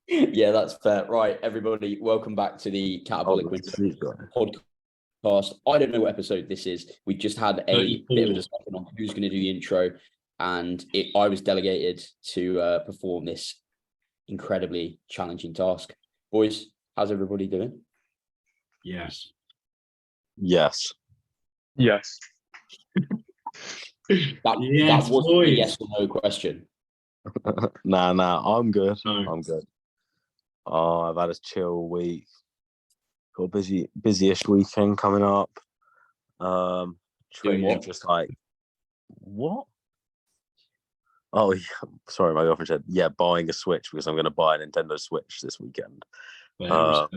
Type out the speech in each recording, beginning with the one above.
Yeah, that's fair. Right, everybody, welcome back to the Catabolic Winter podcast. I don't know what episode this is. We just had a bit of a discussion on who's going to do the intro, and I was delegated to perform this incredibly challenging task. Boys, how's everybody doing? Yes. Yes. Yes. That wasn't a yes or no question. Nah, I'm good. No. I'm good. Oh, I've had a chill week. Got a busy-ish weekend coming up. Doing what? Just like what? Oh yeah, sorry, my girlfriend said, yeah, buying a Switch because I'm gonna buy a Nintendo Switch this weekend. Oh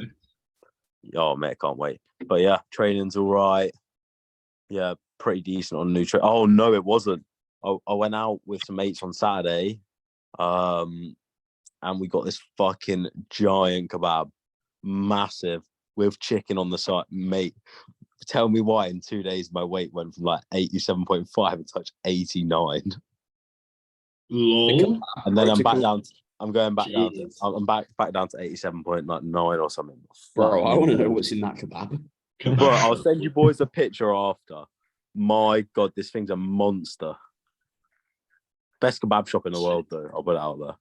mate, can't wait. But yeah, training's all right. Yeah, pretty decent on nutrition. Oh no, it wasn't. I went out with some mates on Saturday, and we got this fucking giant kebab, massive, with chicken on the side. Mate, tell me why in 2 days my weight went from like 87.5 and touched 89. Lol. And then I'm back down. I'm going back down. I'm back down to 87.9 or something. Bro, I want to know what's in that kebab. Bro, I'll send you boys a picture after. My God, this thing's a monster. Best kebab shop in the world, though. I'll put it out there.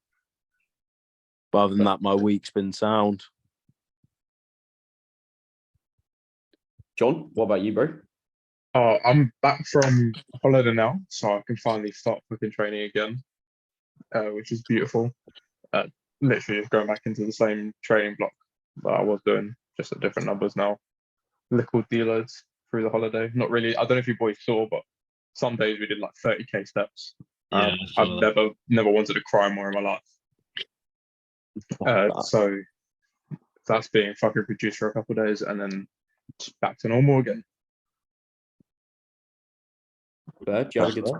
But other than that, my week's been sound. John, what about you, bro? I'm back from holiday now, so I can finally start fucking training again, which is beautiful. Literally just going back into the same training block that I was doing, just at different numbers now. Little deloads through the holiday. Not really. I don't know if you boys saw, but some days we did like 30k steps. Yeah, I've never wanted to cry more in my life. So that's being fucking reduced for a couple of days, and then back to normal again. Do you have a good time?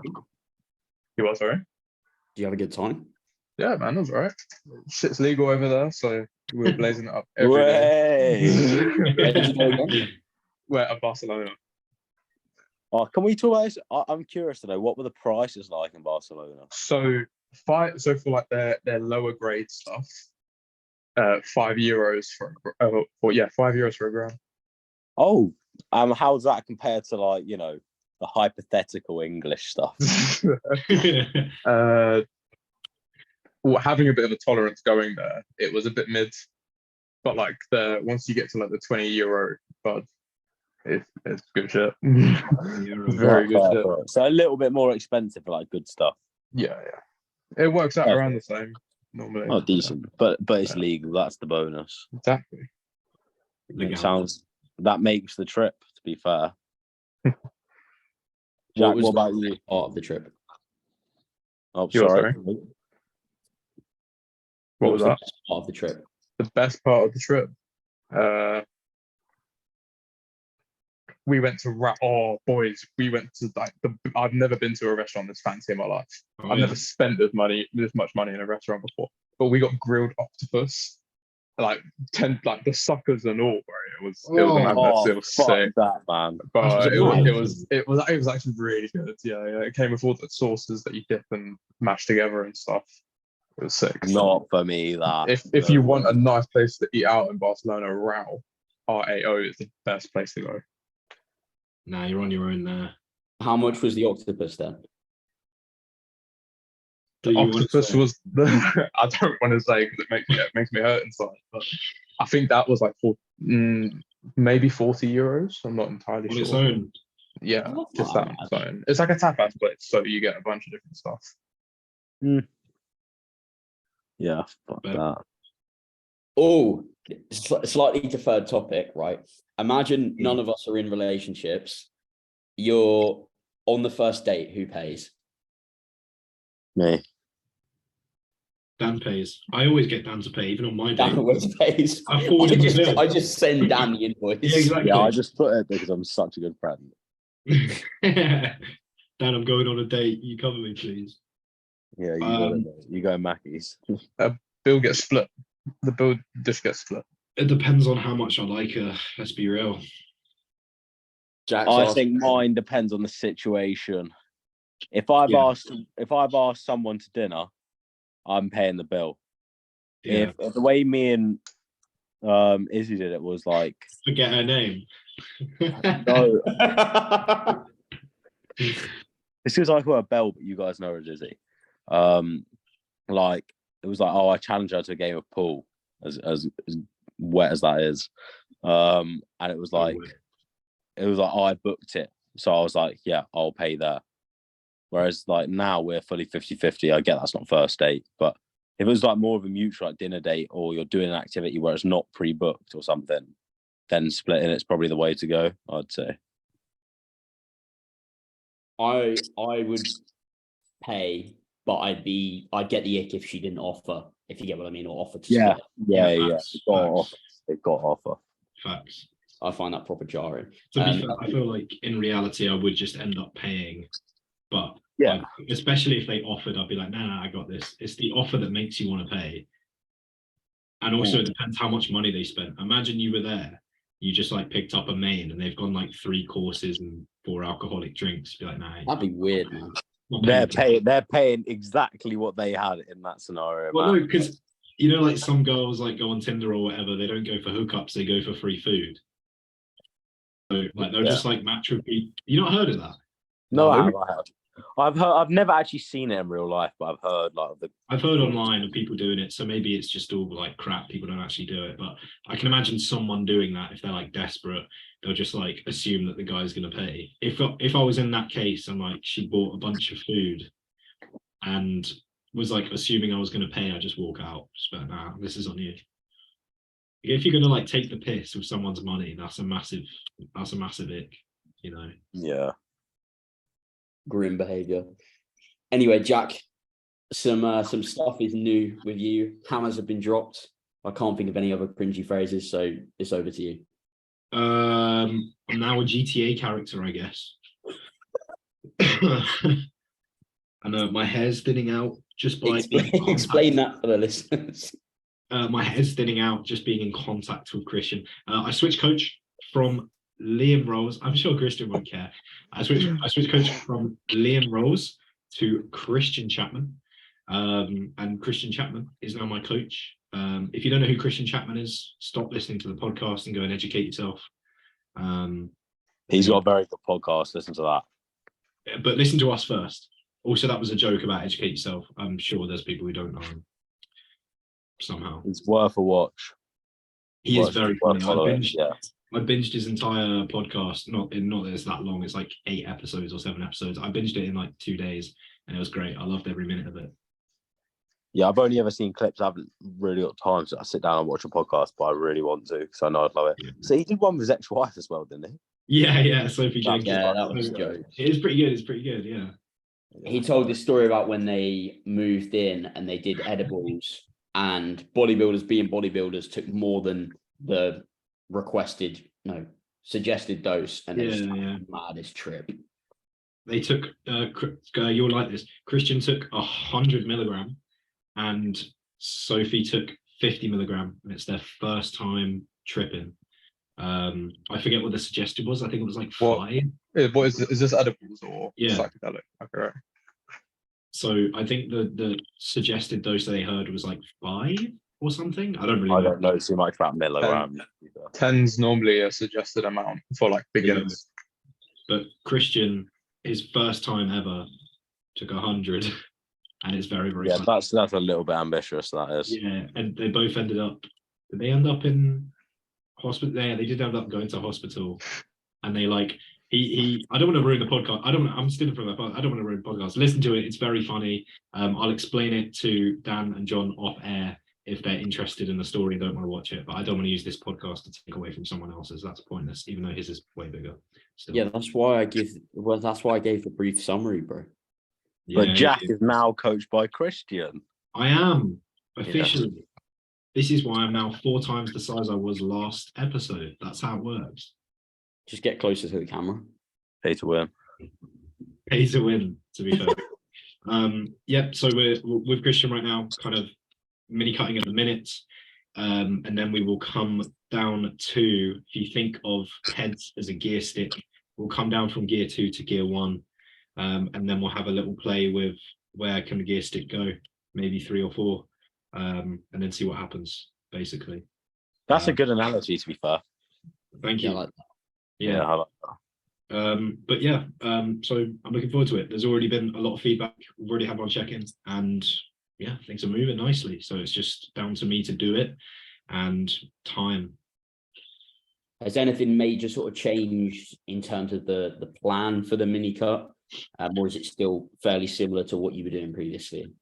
You what, sorry? Do you have a good time? Yeah, man, that was all right. Shit's legal over there, so we were blazing it up every day. Where did you go again? We're at Barcelona. Oh, can we talk about this? I'm curious to know, what were the prices like in Barcelona? So for like their lower grade stuff, €5 for €5 for a gram. Oh, how's that compared to, like, you know, the hypothetical English stuff? Well, having a bit of a tolerance going there, it was a bit mid, but like once you get to like the €20 bud, it's good shit. Very good shit. So a little bit more expensive for like good stuff. Yeah. It works out around the same normally. Oh, decent, but it's legal. That's the bonus. Exactly. That makes the trip. To be fair. Jack, what about you? Part of the trip. Oh, sorry. What was that? The best part of the trip? The best part of the trip. We went to we went to like I've never been to a restaurant this fancy in my life. I've never spent this much money in a restaurant before. But we got grilled octopus, like the suckers and all, bro. It was a madness. It was sick, that, man. But it was actually really good. Yeah. It came with all the sauces that you dip and mash together and stuff. It was sick. Not for me, that. If you want a nice place to eat out in Barcelona, RAO is the best place to go. Nah, you're on your own there. How much was the octopus then? The octopus was I don't want to say because it makes me hurt inside, but I think that was like maybe €40. I'm not entirely sure. On its own. Yeah, just that on its own. It's like a tapas place, so you get a bunch of different stuff. Yeah, fuck that. Oh, slightly deferred topic, right? Imagine none of us are in relationships. You're on the first date. Who pays? Me. Dan pays. I always get Dan to pay, even on my date. Dan always pays. I just send Dan the invoice. Yeah, exactly. Yeah, I just put it because I'm such a good friend. Dan, I'm going on a date. You cover me, please. Yeah, you got it. You go Mackey's. Bill gets split. The bill just gets split. It depends on how much I like her. Let's be real. I think mine depends on the situation. If I've asked someone to dinner, I'm paying the bill. if the way me and Izzy did it was like, forget her name. no, it's because I call her Belle, but you guys know her as Izzy. Like it was like, oh, I challenged her to a game of pool, as wet as that is. And it was like, oh, I booked it. So I was like, yeah, I'll pay there. Whereas like now we're fully 50-50. I get that's not first date, but if it was like more of a mutual like dinner date, or you're doing an activity where it's not pre-booked or something, then splitting it's probably the way to go, I'd say. I would pay, but I'd get the ick if she didn't offer, if you get what I mean, or offer to split. Yeah. They've got offer. Facts. I find that proper jarring. To be fair, I feel like in reality I would just end up paying, but especially if they offered, I'd be like, no, I got this. It's the offer that makes you want to pay. And also it depends how much money they spent. Imagine you were there, you just like picked up a main and they've gone like 3 courses and 4 alcoholic drinks. Be like, nah. That'd be weird, man. They're paying exactly what they had in that scenario. Well, no, because you know, like some girls like go on Tinder or whatever, they don't go for hookups, they go for free food. So like they'll just like match with people. You not heard of that? No, I have. I've never actually seen it in real life, but I've heard like I've heard online of people doing it, so maybe it's just all like crap. People don't actually do it, but I can imagine someone doing that if they're like desperate. They'll just like assume that the guy's gonna pay. If I was in that case and like she bought a bunch of food and was like assuming I was gonna pay, I just walk out. Just be like, nah, this is on you. If you're gonna like take the piss with someone's money, that's a massive ick, you know. Yeah. Grim behavior. Anyway, Jack, some stuff is new with you. Hammers have been dropped. I can't think of any other cringy phrases, so it's over to you. I'm now a GTA character, I guess. And my hair's thinning out just by explain that for the listeners. My hair's thinning out just being in contact with Christian. I switched coach from Liam Rose. I'm sure Christian won't care. I switched coach from Liam Rose to Christian Chapman. And Christian Chapman is now my coach. If you don't know who Christian Chapman is, stop listening to the podcast and go and educate yourself. He's got a very good podcast. Listen to that. But listen to us first. Also, that was a joke about educate yourself. I'm sure there's people who don't know him somehow. It's worth a watch. He is very funny. I binged his entire podcast. Not that it's that long. It's like 8 episodes or 7 episodes. I binged it in like 2 days, and it was great. I loved every minute of it. Yeah, I've only ever seen clips. I haven't really got time to sit down and watch a podcast, but I really want to because I know I'd love it. Yeah. So he did one with his ex-wife as well, didn't he? Yeah, Sophie Jenkins. Yeah, that was a joke. It is pretty good. It's pretty good, yeah. He told this story about when they moved in and they did edibles, and bodybuilders being bodybuilders took more than the suggested dose, and it's maddest trip. They took you'll like this. Christian took 100 milligram and Sophie took 50 milligram, and it's their first time tripping. I forget what the suggested was. I think it was like 5. What is this edibles or psychedelic? Okay, right. So I think the suggested dose they heard was like 5 or something. I don't know too much about milligrams. 10's normally a suggested amount for like beginners. Yeah. But Christian, his first time ever, took 100, and it's very, very funny. That's a little bit ambitious, that is. Yeah, and they both ended up. Did they end up in hospital? Yeah, they did end up going to hospital, and they like he. I don't want to ruin the podcast. I'm stealing from that. I don't want to ruin the podcast. Listen to it. It's very funny. I'll explain it to Dan and John off air if they're interested in the story and don't want to watch it. But I don't want to use this podcast to take away from someone else's. That's pointless, even though his is way bigger. Still. Yeah, that's why I gave the brief summary, bro. Yeah, but Jack is now coached by Christian. I am officially. Yeah. This is why I'm now 4 times the size I was last episode. That's how it works. Just get closer to the camera. Pay to win. Pay to win, to be fair. So we're with Christian right now, kind of mini cutting at the minute. And then we will come down to, if you think of heads as a gear stick, we'll come down from gear 2 to gear 1. And then we'll have a little play with where can the gear stick go, maybe 3 or 4. and then see what happens, basically. That's a good analogy, to be fair. Thank you. Yeah, like Yeah, I like that. But yeah, so I'm looking forward to it. There's already been a lot of feedback. We've already had one check-in, and yeah, things are moving nicely. So it's just down to me to do it and time. Has anything major sort of changed in terms of the plan for the mini cut, or is it still fairly similar to what you were doing previously?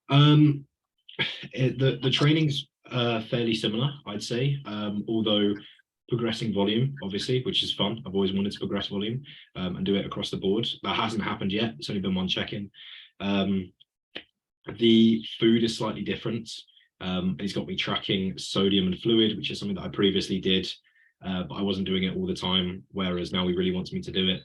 The training's fairly similar, I'd say, although progressing volume, obviously, which is fun. I've always wanted to progress volume and do it across the board. That hasn't happened yet. It's only been one check-in. The food is slightly different. He's got me tracking sodium and fluid, which is something that I previously did, but I wasn't doing it all the time, whereas now he really wants me to do it.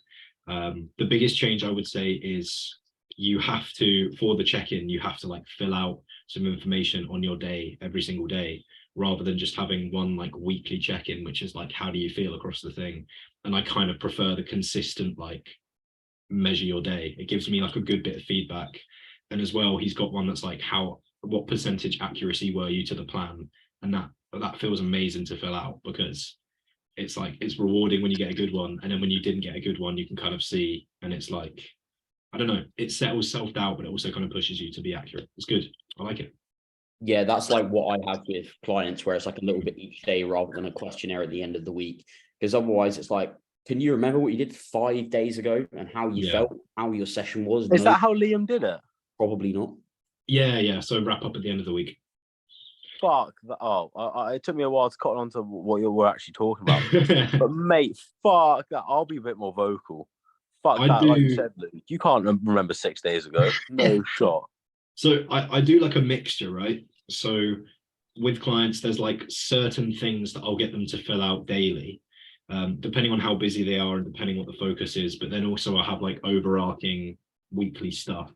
The biggest change I would say is you have to, for the check-in, you have to like fill out some information on your day every single day, rather than just having one like weekly check-in, which is like, how do you feel across the thing? And I kind of prefer the consistent, like, measure your day. It gives me like a good bit of feedback. And as well, he's got one that's like, what percentage accuracy were you to the plan? And that feels amazing to fill out, because it's like, it's rewarding when you get a good one. And then when you didn't get a good one, you can kind of see, and it's like, I don't know, it settles self-doubt, but it also kind of pushes you to be accurate. It's good. I like it. Yeah, that's like what I have with clients, where it's like a little bit each day rather than a questionnaire at the end of the week. Because otherwise it's like, can you remember what you did 5 days ago and how you felt, how your session was? Is that how Liam did it? Probably not. Yeah. So wrap up at the end of the week. Fuck that. It took me a while to cotton on to what you were actually talking about. But mate, fuck that. I'll be a bit more vocal. Fuck that. Like you said, Luke, you can't remember 6 days ago. No shot. So I do like a mixture, right? So with clients, there's like certain things that I'll get them to fill out daily, depending on how busy they are and depending what the focus is. But then also I have like overarching weekly stuff.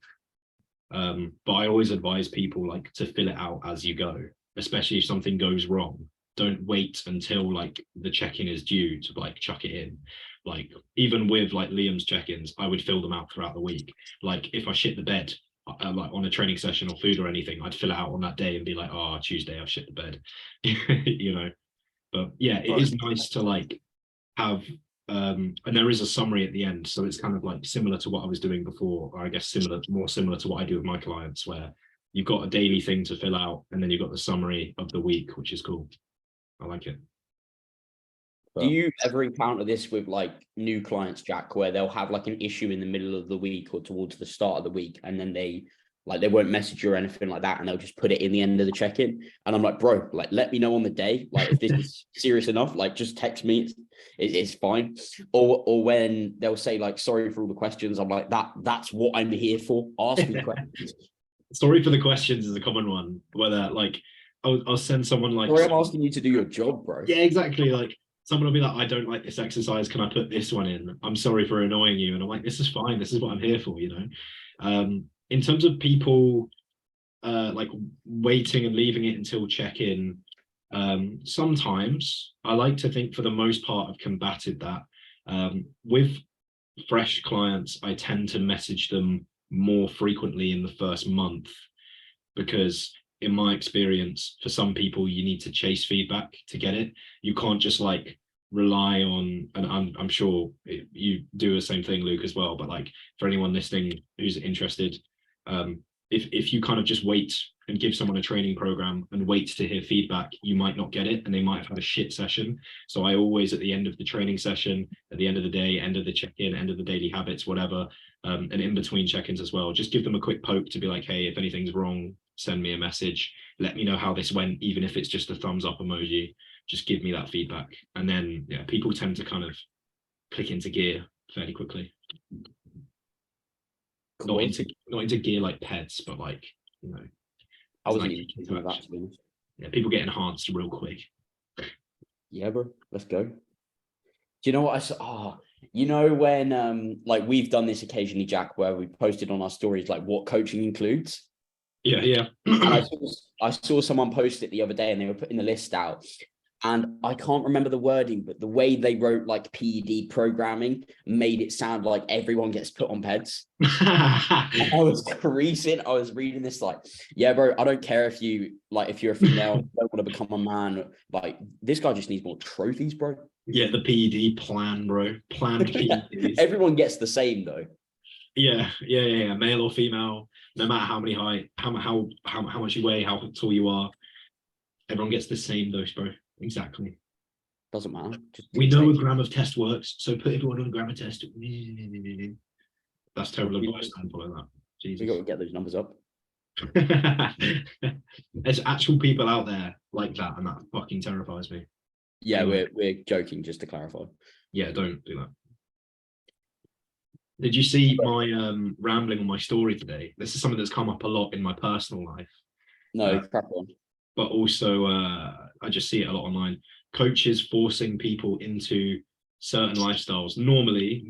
But I always advise people like to fill it out as you go, especially if something goes wrong. Don't wait until like the check-in is due to like chuck it in. Like even with like Liam's check-ins, I would fill them out throughout the week. Like if I shit the bed, like on a training session or food or anything, I'd fill it out on that day and be like, oh, Tuesday I've shit the bed, you know. But yeah, it is nice to like have and there is a summary at the end, so it's kind of like similar to what I was doing before, or I guess more similar to what I do with my clients, where you've got a daily thing to fill out and then you've got the summary of the week, which is cool. I like it. Do you ever encounter this with like new clients, Jack, where they'll have like an issue in the middle of the week or towards the start of the week, and then they won't message you or anything like that, and they'll just put it in the end of the check-in? And I'm like, bro, like, let me know on the day. Like, if this is serious enough, like, just text me. It's fine. Or when they'll say like, sorry for all the questions, I'm like, that's what I'm here for. Ask me questions. Sorry for the questions is a common one. Whether like I'll send someone like, sorry, I'm asking you to do your job, bro. Yeah, exactly. Like someone will be like, I don't like this exercise. Can I put this one in? I'm sorry for annoying you. And I'm like, this is fine. This is what I'm here for, you know. In terms of people like waiting and leaving it until check-in, sometimes I like to think for the most part I've combated that. With fresh clients, I tend to message them more frequently in the first month, because in my experience, for some people, you need to chase feedback to get it. You can't just like rely on, and I'm sure you do the same thing, Luke, as well. But like for anyone listening who's interested, if you kind of just wait and give someone a training program and wait to hear feedback, you might not get it, and they might have had a shit session. So I always, at the end of the training session, at the end of the day, end of the check-in, end of the daily habits, whatever, and in between check-ins as well, just give them a quick poke to be like, hey, if anything's wrong, send me a message. Let me know how this went, even if it's just a thumbs up emoji. Just give me that feedback. And then, yeah, people tend to kind of click into gear fairly quickly. Not into gear like pets, but like, you know, I wasn't even thinking of that, to be honest. Yeah, people get enhanced real quick. Yeah, bro, let's go. Do you know what I saw? You know, when like we've done this occasionally, Jack, where we posted on our stories like what coaching includes. Yeah. And I saw someone post it the other day, and they were putting the list out. And I can't remember the wording, but the way they wrote like PED programming made it sound like everyone gets put on peds. I was creasing. I was reading this like, yeah, bro, I don't care if you're a female, you don't want to become a man. Like, this guy just needs more trophies, bro. Yeah, the PED plan, bro. Planned PEDs. Everyone gets the same though. Yeah. Male or female, no matter how many height, how much you weigh, how tall you are, everyone gets the same dose, bro. Exactly. Doesn't matter. We know a gram of test works, so put everyone on a gram of test. That's terrible advice. Don't follow that. Jesus. We got to get those numbers up. There's actual people out there like that, and that fucking terrifies me. Yeah, Anyway. we're joking, just to clarify. Yeah, don't do that. Did you see my rambling on my story today? This is something that's come up a lot in my personal life. No, crack on. But also I just see it a lot online. Coaches forcing people into certain lifestyles. Normally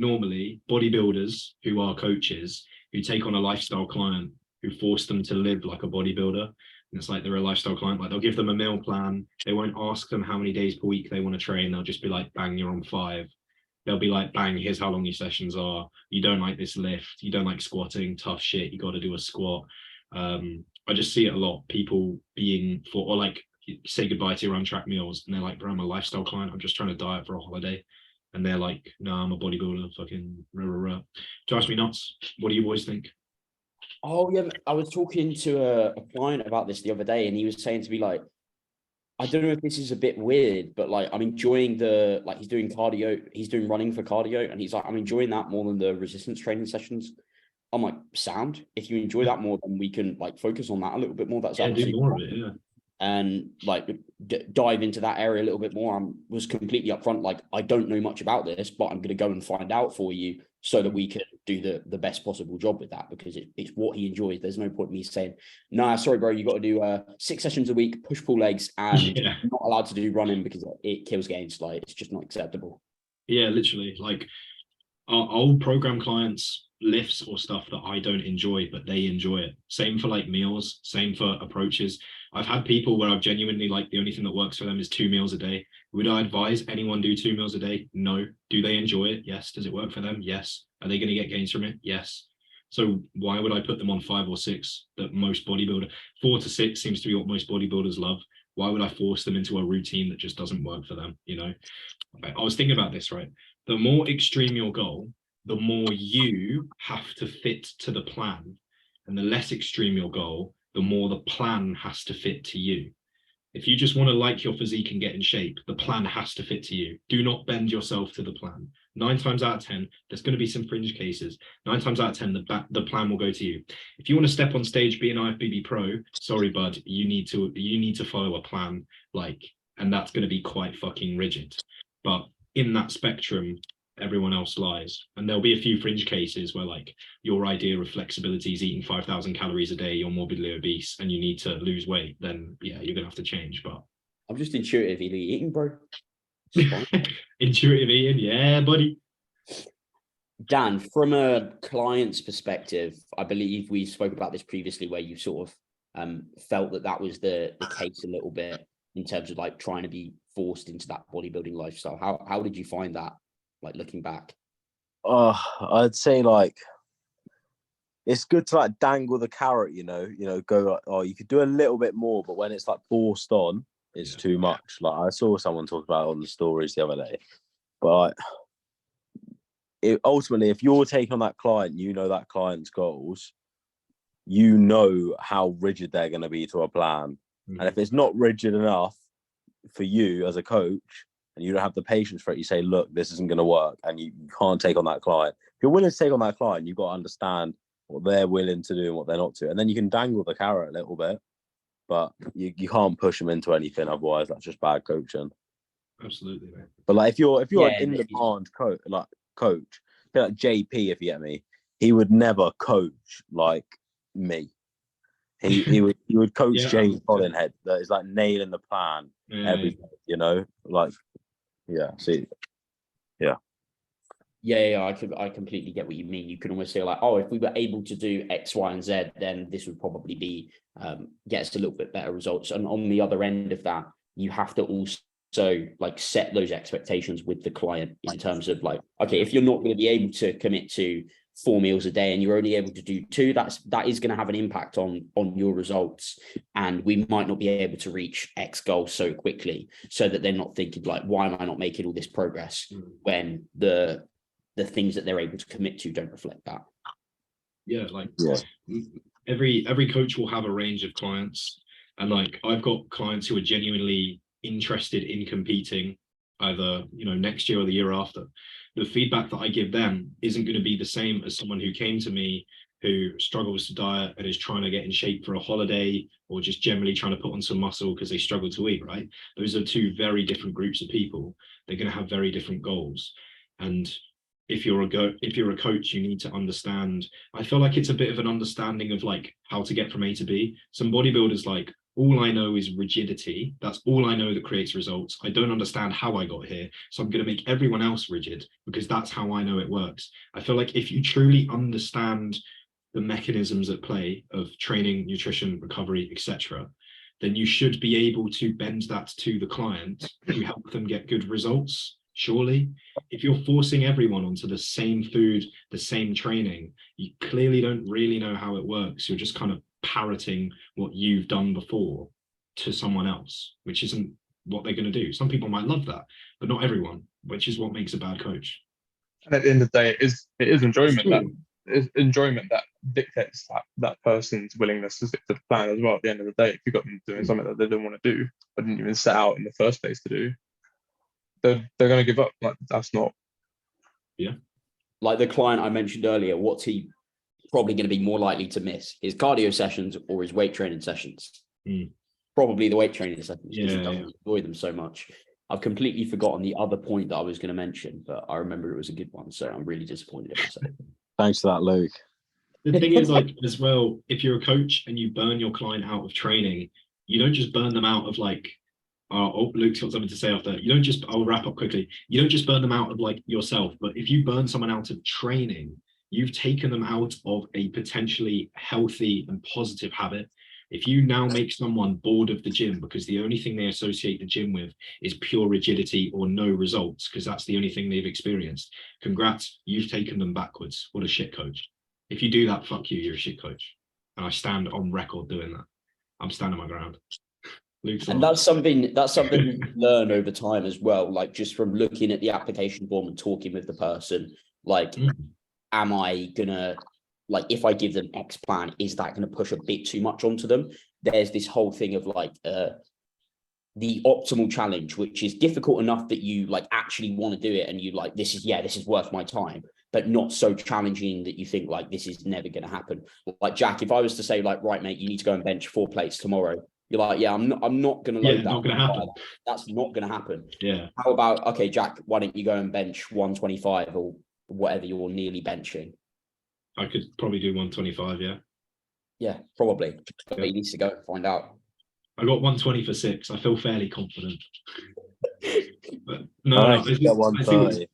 bodybuilders who are coaches who take on a lifestyle client who force them to live like a bodybuilder. And it's like they're a lifestyle client. Like, they'll give them a meal plan. They won't ask them how many days per week they want to train. They'll just be like, bang, you're on 5. They'll be like, bang, here's how long your sessions are. You don't like this lift. You don't like squatting. Tough shit. You got to do a squat. I just see it a lot. People being or like, say goodbye to your on-track meals, and they're like, bro, I'm a lifestyle client. I'm just trying to diet for a holiday. And they're like, no, I'm a bodybuilder. Fucking rah. Drives me nuts. What do you boys think? Oh yeah, I was talking to a client about this the other day, and he was saying to me like, I don't know if this is a bit weird, but like, I'm enjoying he's doing cardio, he's doing running for cardio, and he's like, I'm enjoying that more than the resistance training sessions. I'm like, sound. If you enjoy that more, then we can like focus on that a little bit more. That's do more of it, yeah. And like dive into that area a little bit more. I was completely upfront, like, I don't know much about this, but I'm going to go and find out for you so that we can do the best possible job with that, because it's what he enjoys. There's no point in me saying, nah, sorry, bro, you got to do 6 sessions a week, push-pull legs, and you're not allowed to do running because it kills gains. Like, it's just not acceptable. Yeah, literally. Like, our old program clients lifts or stuff that I don't enjoy, but they enjoy it. Same for like meals, same for approaches. I've had people where I've genuinely like, the only thing that works for them is 2 meals a day. Would I advise anyone do 2 meals a day? No. Do they enjoy it? Yes. Does it work for them? Yes. Are they going to get gains from it? Yes. So why would I put them on 5 or 6 that most 4 to 6 seems to be what most bodybuilders love. Why would I force them into a routine that just doesn't work for them? You know, I was thinking about this, right? The more extreme your goal, the more you have to fit to the plan, and the less extreme your goal, the more the plan has to fit to you. If you just want to like your physique and get in shape, the plan has to fit to you. Do not bend yourself to the plan. 9 times out of 10, there's going to be some fringe cases. 9 times out of 10, the plan will go to you. If you want to step on stage, be an IFBB pro, sorry, bud, you need to follow a plan, like, and that's going to be quite fucking rigid. But in that spectrum, everyone else lies. And there'll be a few fringe cases where like your idea of flexibility is eating 5,000 calories a day, you're morbidly obese and you need to lose weight, then yeah, you're gonna have to change. But I'm just intuitively eating, bro. Intuitive eating, yeah, buddy. Dan, from a client's perspective, I believe we spoke about this previously, where you sort of felt that was the case a little bit in terms of like trying to be forced into that bodybuilding lifestyle. How did you find that? Like, looking back? I'd say like it's good to like dangle the carrot, you know, go like, oh, you could do a little bit more, but when it's like forced on, it's too much. Like, I saw someone talk about it on the stories the other day, but like, ultimately, if you're taking on that client, you know that client's goals, you know how rigid they're going to be to a plan. And if it's not rigid enough for you as a coach, and you don't have the patience for it, you say, look, this isn't going to work, and you can't take on that client. If you're willing to take on that client, you've got to understand what they're willing to do and what they're not to. And then you can dangle the carrot a little bit, but you can't push them into anything. Otherwise, that's just bad coaching. Absolutely, man. But like, if you're an in-demand coach, like JP, if you get me, he would never coach like me. He would coach James Collinhead, that is like nailing the plan every day, you know, like. Yeah. See. Yeah. Yeah. I completely get what you mean. You can almost say like, oh, if we were able to do X, Y, and Z, then this would probably be get us a little bit better results. And on the other end of that, you have to also also like set those expectations with the client in terms of like, okay, if you're not going to be able to commit to 4 meals a day and you're only able to do 2, that is going to have an impact on your results, and we might not be able to reach X goal so quickly, so that they're not thinking like, why am I not making all this progress when the things that they're able to commit to don't reflect that. Yeah, like every coach will have a range of clients, and like I've got clients who are genuinely interested in competing either, you know, next year or the year after. The feedback that I give them isn't going to be the same as someone who came to me who struggles to diet and is trying to get in shape for a holiday, or just generally trying to put on some muscle because they struggle to eat, right? Those are 2 very different groups of people. They're going to have very different goals. And if you're a coach, you need to understand. I feel like it's a bit of an understanding of like how to get from A to B. Some bodybuilders like, all I know is rigidity. That's all I know that creates results. I don't understand how I got here, so I'm going to make everyone else rigid because that's how I know it works. I feel like if you truly understand the mechanisms at play of training, nutrition, recovery, etc., then you should be able to bend that to the client to help them get good results. Surely, if you're forcing everyone onto the same food, the same training, you clearly don't really know how it works. You're just kind of parroting what you've done before to someone else, which isn't what they're going to do. Some people might love that, but not everyone, which is what makes a bad coach. And at the end of the day, it is enjoyment that dictates that person's willingness to stick to the plan as well. At the end of the day, if you've got them doing something that they didn't want to do, or didn't even set out in the first place to do, they're going to give up. Like, that's not. Yeah. Like the client I mentioned earlier, what's he probably going to be more likely to miss? His cardio sessions or his weight training sessions? Probably the weight training sessions, because he doesn't enjoy them so much. I've completely forgotten the other point that I was going to mention, but I remember it was a good one, so I'm really disappointed in myself. Thanks for that, Luke. The thing is, like, as well, if you're a coach and you burn your client out of training, you don't just burn them out of like, oh, Luke's got something to say after. You don't just, I'll wrap up quickly. You don't just burn them out of like yourself, but if you burn someone out of training, you've taken them out of a potentially healthy and positive habit. If you now make someone bored of the gym because the only thing they associate the gym with is pure rigidity or no results, because that's the only thing they've experienced, congrats, you've taken them backwards. What a shit coach. If you do that, fuck you, you're a shit coach. And I stand on record doing that. I'm standing my ground. And that's something you learn over time as well, like just from looking at the application form and talking with the person, like, am I gonna, like, if I give them X plan, is that going to push a bit too much onto them? There's this whole thing of like the optimal challenge, which is difficult enough that you like actually want to do it and you like, this is worth my time, but not so challenging that you think like this is never going to happen. Like Jack, if I was to say like, right, mate, you need to go and bench 4 plates tomorrow, you're like, yeah, I'm not going to load that. Not going to happen. That's not going to happen. Yeah. How about, okay, Jack, why don't you go and bench 125 or whatever you're nearly benching? I could probably do 125, yeah. Yeah, probably. But he needs to go and find out. I got 120 for 6. I feel fairly confident. But I think 130.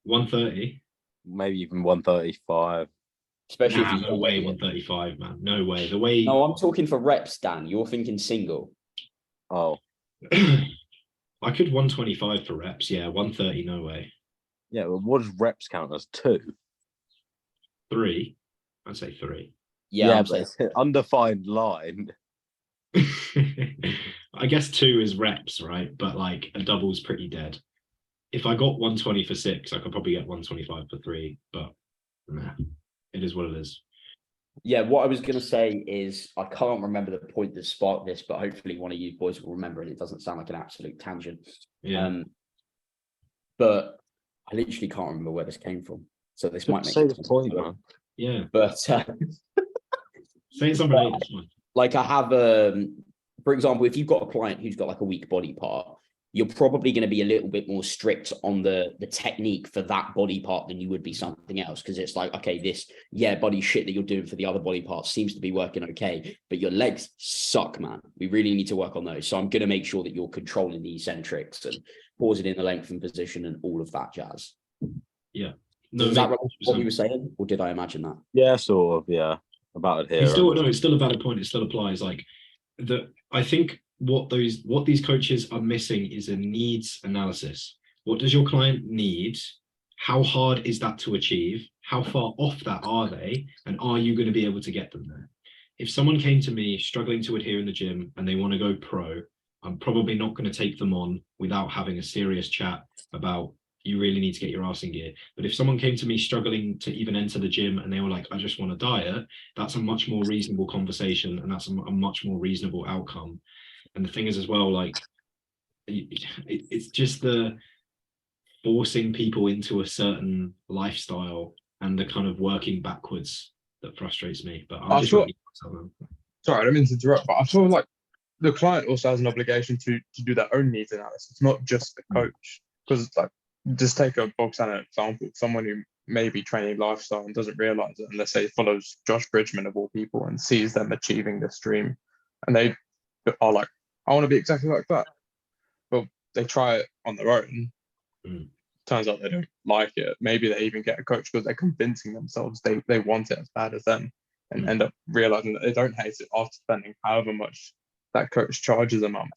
130? Maybe even 135. Especially if no way 135, man. No way. The way. No, I'm talking for reps, Dan. You're thinking single. Oh. I could 125 for reps, yeah. 130, no way. Yeah, well, what does reps count as? 2? 3. I'd say 3. Yeah, but it's an undefined line. I guess 2 is reps, right? But like a double's pretty dead. If I got 120 for 6, I could probably get 125 for 3, but nah, it is what it is. Yeah, what I was going to say is I can't remember the point that sparked this, but hopefully one of you boys will remember and it doesn't sound like an absolute tangent. Yeah. But I literally can't remember where this came from. So this might make sense. The point, man. Yeah. But say something else. Like I have, for example, if you've got a client who's got like a weak body part, you're probably going to be a little bit more strict on the technique for that body part than you would be something else. Because it's like, okay, this, body shit that you're doing for the other body parts seems to be working okay, but your legs suck, man. We really need to work on those. So I'm going to make sure that you're controlling the eccentrics and pausing in the lengthened position and all of that jazz. Yeah. No, is that what we were saying? Or did I imagine that? Yeah, sort of, yeah. About it here. It's still a valid point. It still applies. Like I think what these coaches are missing is a needs analysis. What does your client need? How hard is that to achieve? How far off that are they? And are you going to be able to get them there? If someone came to me struggling to adhere in the gym and they want to go pro, I'm probably not going to take them on without having a serious chat about, you really need to get your ass in gear. But if someone came to me struggling to even enter the gym and they were like, I just want to diet, that's a much more reasonable conversation, and that's a much more reasonable outcome. And the thing is as well, like, it's just the forcing people into a certain lifestyle and the kind of working backwards that frustrates me. But I'm just sorry, I don't mean to interrupt, but I feel like the client also has an obligation to do their own needs analysis, not just the coach. Because like, just take a bog standard example, someone who may be training lifestyle and doesn't realize it, and let's say follows Josh Bridgman of all people and sees them achieving this dream, and they are like, I want to be exactly like that. Well, they try it on their own. Turns out they don't like it. Maybe they even get a coach because they're convincing themselves they want it as bad as them, and end up realizing that they don't hate it after spending however much that coach charges a month.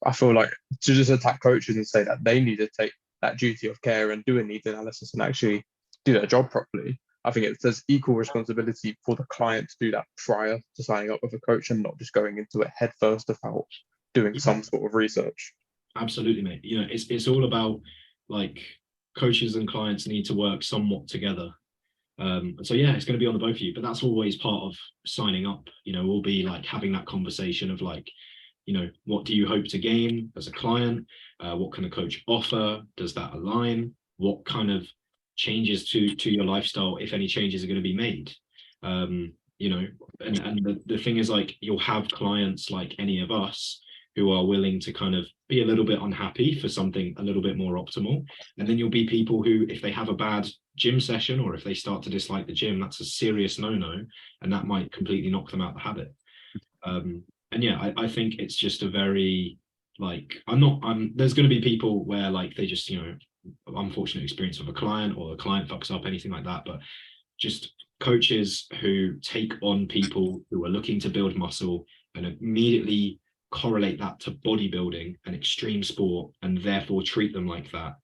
I feel like to just attack coaches and say that they need to take that duty of care and do a needs analysis and actually do their job properly. I think there's equal responsibility for the client to do that prior to signing up with a coach and not just going into it head first without doing some sort of research. Absolutely, mate. You know, it's all about, like, coaches and clients need to work somewhat together. So yeah, it's going to be on the both of you, but that's always part of signing up. You know, we'll be like having that conversation of like, you know, what do you hope to gain as a client? What can a coach offer? Does that align? What kind of changes to your lifestyle, if any changes are going to be made? You know, and the thing is, like, you'll have clients like any of us who are willing to kind of be a little bit unhappy for something a little bit more optimal. And then you'll be people who, if they have a bad gym session or if they start to dislike the gym, that's a serious no-no, and that might completely knock them out the habit. And yeah, I think it's just a very, like, there's going to be people where like they just, you know, unfortunate experience of a client or a client fucks up, anything like that, but just coaches who take on people who are looking to build muscle and immediately correlate that to bodybuilding and extreme sport and therefore treat them like that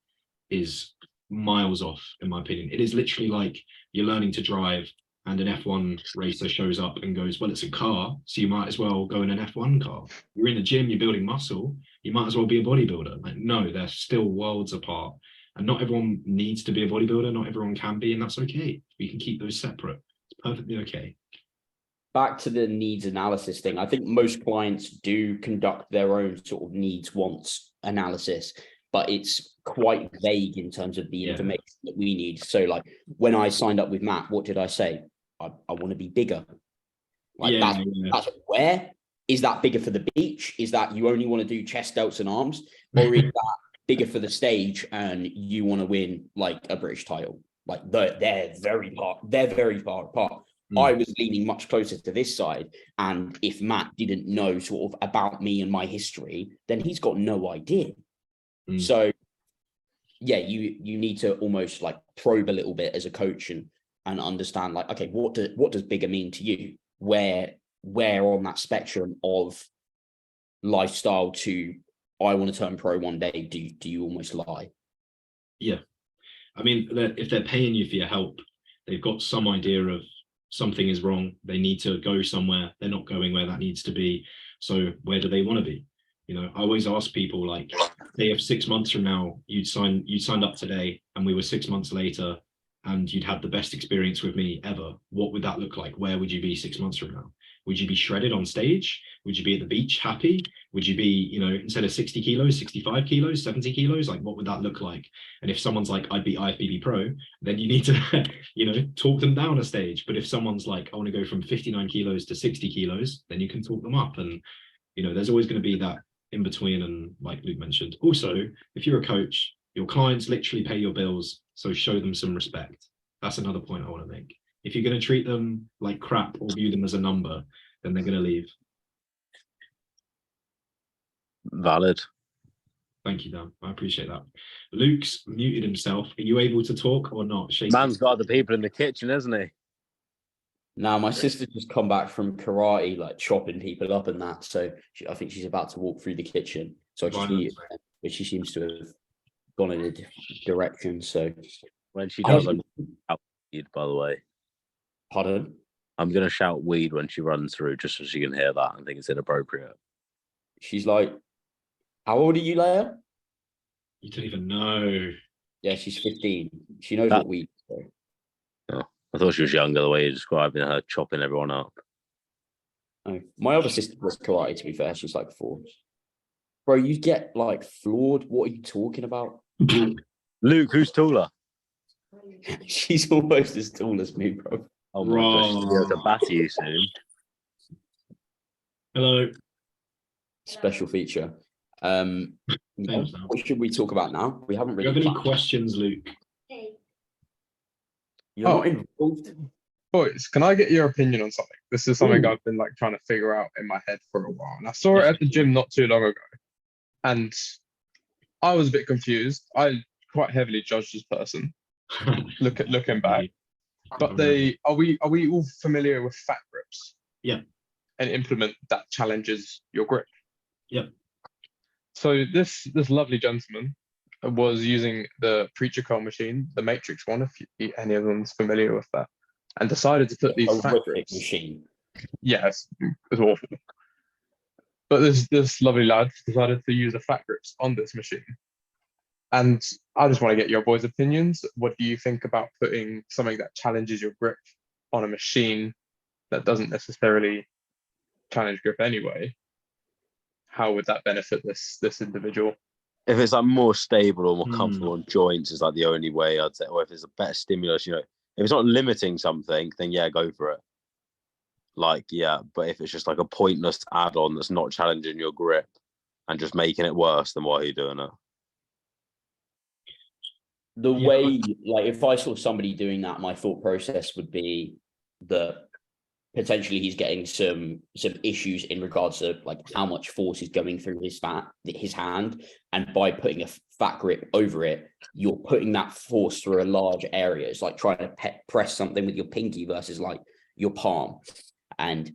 is miles off, in my opinion. It is literally like you're learning to drive and an F1 racer shows up and goes, well, it's a car, so you might as well go in an F1 car. You're in the gym, you're building muscle, you might as well be a bodybuilder. Like, no, they're still worlds apart. And not everyone needs to be a bodybuilder, not everyone can be, and that's okay. We can keep those separate. It's perfectly okay. Back to the needs analysis thing, I think most clients do conduct their own sort of needs wants analysis, but it's quite vague in terms of the information that we need. So like when I signed up with Matt, what did I say? I want to be bigger. Like that's where is that bigger for the beach? Is that you only want to do chest, delts and arms? Or is that bigger for the stage and you want to win like a British title? Like they're very far apart. I was leaning much closer to this side. And if Matt didn't know sort of about me and my history, then he's got no idea. So yeah, you need to almost like probe a little bit as a coach and understand like, okay, what does bigger mean to you? Where on that spectrum of lifestyle to I want to turn pro one day, do you almost lie? Yeah. I mean, if they're paying you for your help, they've got some idea of something is wrong. They need to go somewhere. They're not going where that needs to be. So where do they want to be? You know, I always ask people, like, say if 6 months from now you signed up today and we were 6 months later and you'd had the best experience with me ever, what would that look like? Where would you be 6 months from now? Would you be shredded on stage? Would you be at the beach happy? Would you be, you know, instead of 60 kilos, 65 kilos, 70 kilos? Like, what would that look like? And if someone's like, I'd be IFBB pro, then you need to, you know, talk them down a stage. But if someone's like, I want to go from 59 kilos to 60 kilos, then you can talk them up. And, you know, there's always going to be that in between. And like Luke mentioned, also, if you're a coach, your clients literally pay your bills. So show them some respect. That's another point I want to make. If you're going to treat them like crap or view them as a number, then they're going to leave. Valid. Thank you, Dan. I appreciate that. Luke's muted himself. Are you able to talk or not? Man's got the people in the kitchen, isn't he? Now, my sister's just come back from karate, like chopping people up and that. So I think she's about to walk through the kitchen. So I just Violence. muted her, but she seems to have gone in a different direction. So, When she does, I'm shout weed, by the way. pardon? I'm going to shout weed when she runs through just so she can hear that. I think it's inappropriate. She's like, how old are you, Leia? You don't even know. Yeah, she's 15. She knows That- what weed is. Oh, I thought she was younger the way you're describing her chopping everyone up. Oh, my other sister does karate, to be fair. She's like 4. Bro, you get like floored. What are you talking about? Luke, who's taller? She's almost as tall as me, bro. Oh my gosh, she'll be able to batter you soon. Hello. Special feature. Yeah, Thanks, Al. what should we talk about now? We haven't Do you really. have any planned. questions, Luke? You're Oh. not involved. Boys, can I get your opinion on something? This is something Ooh. I've been like trying to figure out in my head for a while. And I saw it at the gym not too long ago. And I was a bit confused. I quite heavily judged this person looking back. But are we all familiar with fat grips? Yeah. An implement that challenges your grip. Yep. So this lovely gentleman was using the preacher curl machine, the Matrix one, if any of them's familiar with that, and decided to put these fat Horrific grips. machine. Yes, it's awful. But this lovely lad decided to use the fat grips on this machine. And I just want to get your boys' opinions. What do you think about putting something that challenges your grip on a machine that doesn't necessarily challenge grip anyway? How would that benefit this individual? If it's like more stable or more comfortable on joints is like the only way I'd say, or if it's a better stimulus, if it's not limiting something, then yeah, go for it. Like, yeah, but if it's just like a pointless add-on that's not challenging your grip and just making it worse, then why are you doing it? The way, like, if I saw somebody doing that, my thought process would be that potentially he's getting some issues in regards to like how much force is going through his hand, and by putting a fat grip over it, you're putting that force through a large area. It's like trying to press something with your pinky versus like your palm, and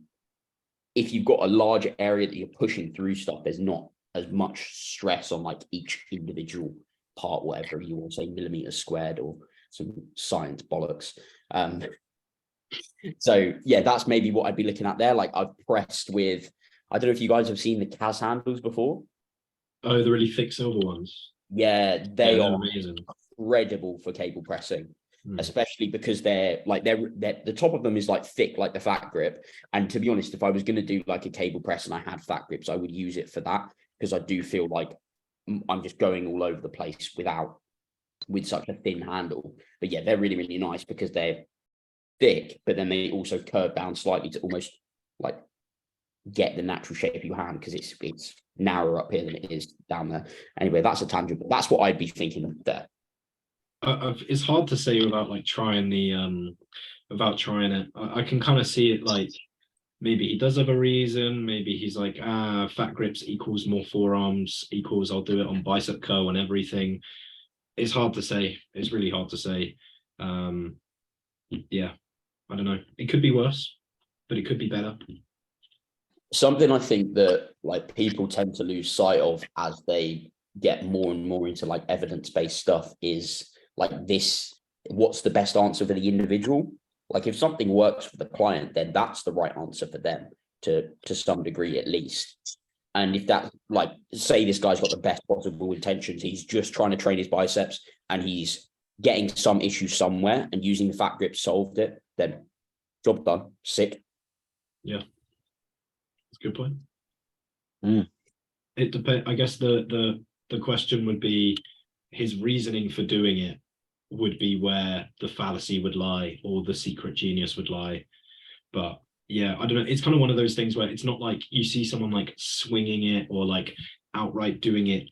if you've got a large area that you're pushing through stuff, there's not as much stress on like each individual part, whatever you want to say, millimeters squared or some science bollocks. So yeah, that's maybe what I'd be looking at there. Like I've pressed with, I don't know if you guys have seen the CAS handles before. Oh, the really thick silver ones. Yeah, they are amazing. incredible for cable pressing, especially because they're the top of them is like thick, like the fat grip. And to be honest, if I was going to do like a cable press and I had fat grips, I would use it for that, because I do feel like I'm just going all over the place with such a thin handle. But yeah, they're really, really nice because they're thick, but then they also curve down slightly to almost like get the natural shape of your hand, because it's narrower up here than it is down there. Anyway, that's a tangent, but that's what I'd be thinking of there. It's hard to say without like trying it. I can kind of see it, like maybe he does have a reason. Maybe he's like, fat grips equals more forearms equals I'll do it on bicep curl and everything. It's hard to say. It's really hard to say. Yeah, I don't know. It could be worse, but it could be better. Something I think that like people tend to lose sight of as they get more and more into like evidence-based stuff is like this, what's the best answer for the individual? Like if something works for the client, then that's the right answer for them to some degree at least. And if that, like, say this guy's got the best possible intentions, he's just trying to train his biceps and he's getting some issue somewhere and using the fat grip solved it, then job done, sick. Yeah, that's a good point. It depends. I guess the question would be his reasoning for doing it would be where the fallacy would lie or the secret genius would lie. But yeah, I don't know. It's kind of one of those things where it's not like you see someone like swinging it or like outright doing it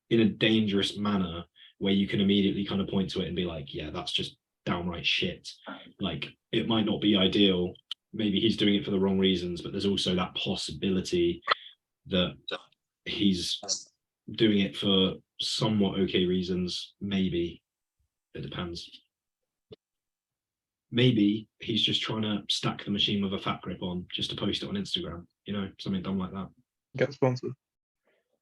in a dangerous manner where you can immediately kind of point to it and be like, yeah, that's just downright shit. Like it might not be ideal. Maybe he's doing it for the wrong reasons, but there's also that possibility that he's doing it for somewhat okay reasons. Maybe it depends. maybe he's just trying to stack the machine with a fat grip on just to post it on Instagram, something dumb like that. Get sponsored.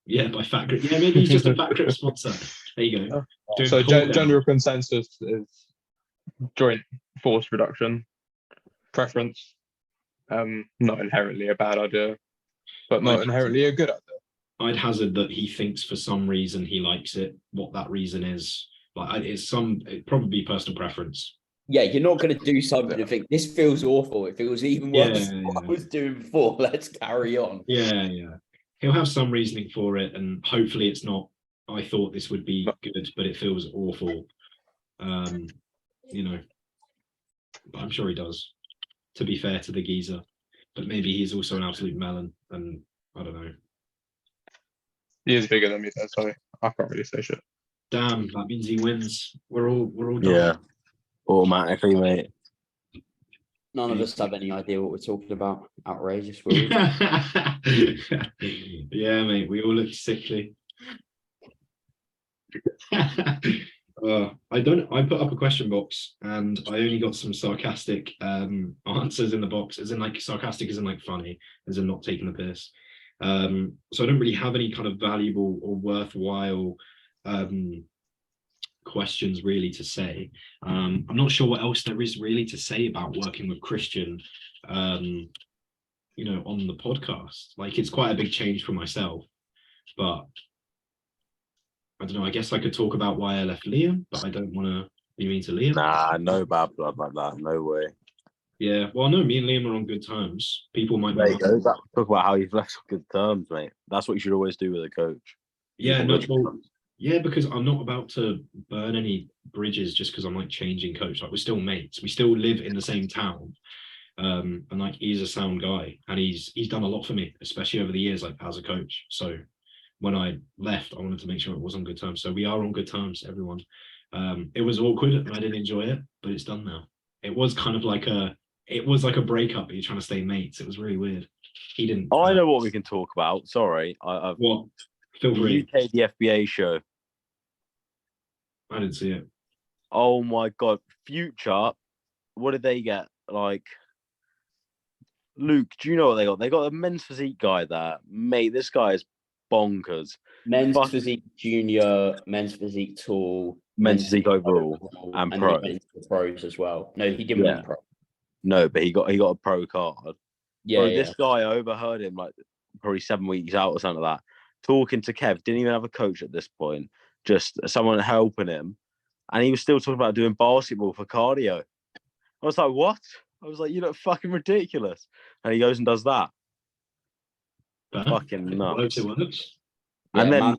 Yeah, by fat grip. Yeah, maybe he's just a fat grip sponsor. There you go. So general consensus is joint force reduction preference. Not inherently a bad idea, but not inherently a good idea. I'd hazard that he thinks for some reason he likes it. What that reason is, like, it'd probably be personal preference. Yeah, you're not going to do something and think this feels awful. It feels even worse than what I was doing before. Let's carry on. Yeah. He'll have some reasoning for it, and hopefully it's not, I thought this would be good, but it feels awful. But I'm sure he does, to be fair to the geezer. But maybe he's also an absolute melon, and I don't know. He is bigger than me though, so I can't really say shit. Damn, that means he wins. We're all done. Yeah, automatically, mate. None of us have any idea what we're talking about. Outrageous, will we? Yeah, mate, we all look sickly. I put up a question box and I only got some sarcastic answers in the box, as in like sarcastic, as in like funny, as in not taking the piss. So I don't really have any kind of valuable or worthwhile questions really to say. I'm not sure what else there is really to say about working with Christian, on the podcast. Like, it's quite a big change for myself, but I don't know. I guess I could talk about why I left Liam, but I don't want to be mean to Liam. Nah, no bad blood like that. No way. Yeah, well, no, me and Liam are on good terms. People might There you go. Talk about how you've left on good terms, mate. That's what you should always do with a coach. Yeah, because I'm not about to burn any bridges just because I'm like changing coach. Like, we're still mates. We still live in the same town. And like, he's a sound guy, and he's done a lot for me, especially over the years, like as a coach. So when I left, I wanted to make sure it was on good terms. So we are on good terms, everyone. It was awkward and I didn't enjoy it, but it's done now. It was kind of like a breakup, but you're trying to stay mates. It was really weird. He didn't. I know what we can talk about. Sorry, What? Feel free. UK the FBA show. I didn't see it. Oh my god, Future. What did they get? Like, Luke, do you know what they got? They got a men's physique guy there, mate. This guy is bonkers. Men's physique junior, men's physique tall, men's physique overall, and pro. Pros as well. No, he didn't win pro. No, but he got a pro card. Yeah, Bro, this guy, I overheard him like probably 7 weeks out or something like that, talking to Kev. Didn't even have a coach at this point, just someone helping him, and he was still talking about doing basketball for cardio. I was like, what? I was like, you look fucking ridiculous. And he goes and does that. Fucking nuts. It works. Yeah, and then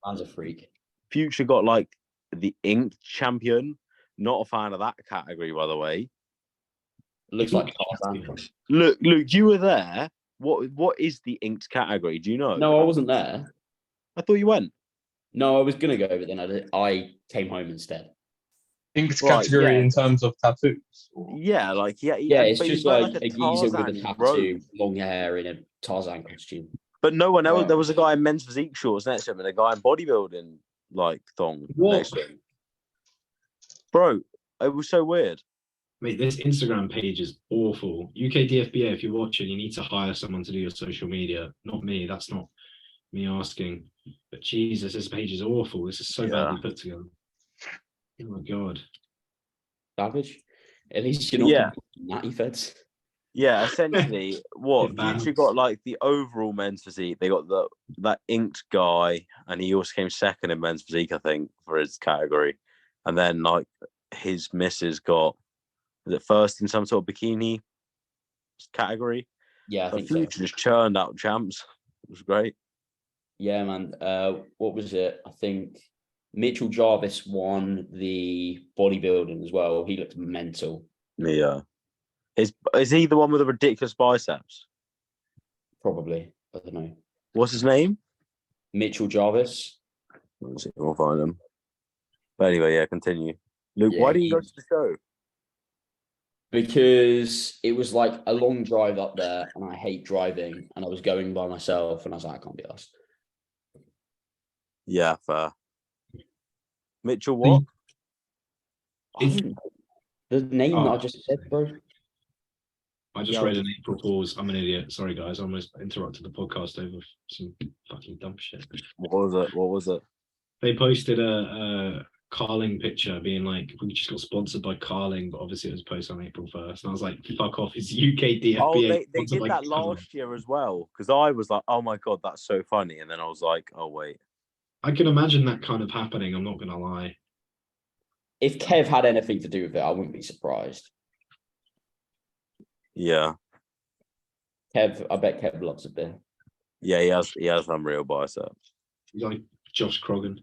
man's a freak. Future got like the inked champion. Not a fan of that category, by the way. It looks like Tarzan. Luke, you were there. What is the inked category? Do you know? No, I wasn't there. I thought you went. No, I was gonna go, but then I came home instead. Inked category in terms of tattoos. Yeah, like it's just like a geezer with a tattoo, robe. long hair in a Tarzan costume. But no one else. There was a guy in men's physique shorts next to him, and a guy in bodybuilding like thong next to him. Bro, it was so weird. Mate, this Instagram page is awful. UK DFBA, if you're watching, you need to hire someone to do your social media. Not me. That's not me asking. But Jesus, this page is awful. This is so badly put together. Oh my god. Savage. At least you're not natty feds. Yeah, essentially, what Future got like the overall men's physique. They got that inked guy, and he also came second in men's physique, I think, for his category. And then like his missus got, was it first in some sort of bikini category? Yeah, I think Future just churned out champs. It was great. Yeah, man. What was it? I think Mitchell Jarvis won the bodybuilding as well. He looked mental. Yeah. Is he the one with the ridiculous biceps? Probably. I don't know. What's his name? Mitchell Jarvis. Let's see if we'll find him. But anyway, yeah, continue. Luke, why did you go to the show? Because it was like a long drive up there, and I hate driving, and I was going by myself, and I was like, I can't be asked. Yeah, fair. Mitchell, what? The name that I just said, bro. I just read an April Fool's. I'm an idiot. Sorry, guys. I almost interrupted the podcast over some fucking dumb shit. What was it? They posted a Carling picture being like, we just got sponsored by Carling, but obviously it was posted on April 1st. And I was like, fuck off. It's UK DFBA. Oh, they sponsored did by that Carling. last year as well. Because I was like, oh my God, that's so funny. And then I was like, oh, wait. I can imagine that kind of happening. I'm not going to lie. If Kev had anything to do with it, I wouldn't be surprised. Yeah. I bet Kev loves a beer. Yeah, he has some real biceps. He's like Josh Croggan.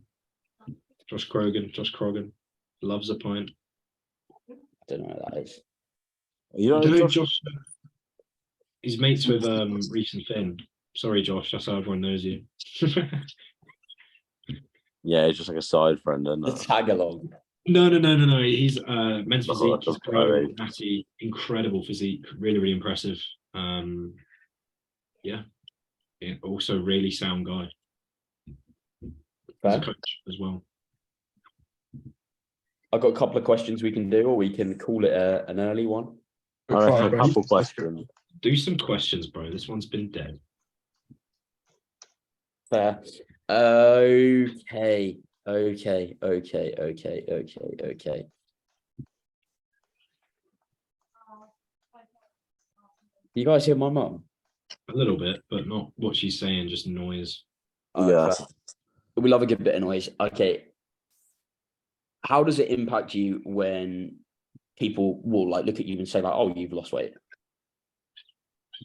Josh Croggan. Loves a pint. I don't know what that is. You don't know Josh? He's mates with Reese and Finn. Sorry, Josh. That's how everyone knows you. Yeah, it's just like a side friend, isn't The it? tag along. No. He's men's physique. He's pro, Right. natty, incredible physique. Really, really impressive. Yeah. Also really sound guy. As a coach as well. I've got a couple of questions we can do, or we can call it an early one. I reckon a couple questions. Do some questions, bro. This one's been dead. Fair. Okay. You guys hear my mum? A little bit, but not what she's saying, just noise. Yeah. We love a good bit of noise. Okay. How does it impact you when people will like look at you and say like, "Oh, you've lost weight"?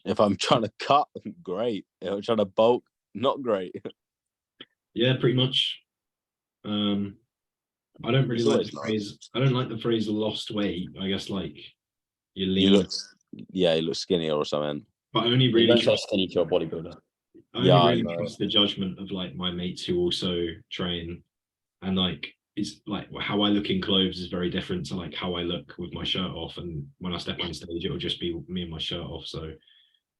If I'm trying to cut, great. If I'm trying to bulk, not great. Yeah, pretty much. I don't really like the phrase. I don't like the phrase "lost weight." I guess like you're lean. You look skinnier or something. But only You really don't say skinny to a bodybuilder. I really trust the judgment of like my mates who also train, and like it's like how I look in clothes is very different to like how I look with my shirt off, and when I step on stage it'll just be me and my shirt off. So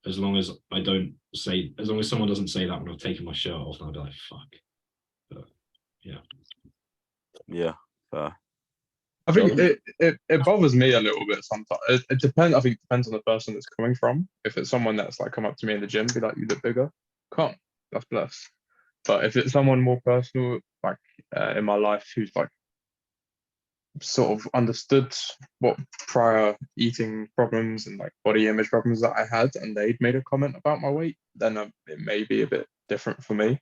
as long as someone doesn't say that when I've taken my shirt off, then I'll be like, fuck. But, yeah. Fair. I think it bothers me a little bit sometimes. It depends. I think it depends on the person that's coming from. If it's someone that's like come up to me in the gym, be like, "You look bigger," can't. That's blessed. But if it's someone more personal, like in my life, who's like sort of understood what prior eating problems and like body image problems that I had, and they'd made a comment about my weight, then it may be a bit different for me.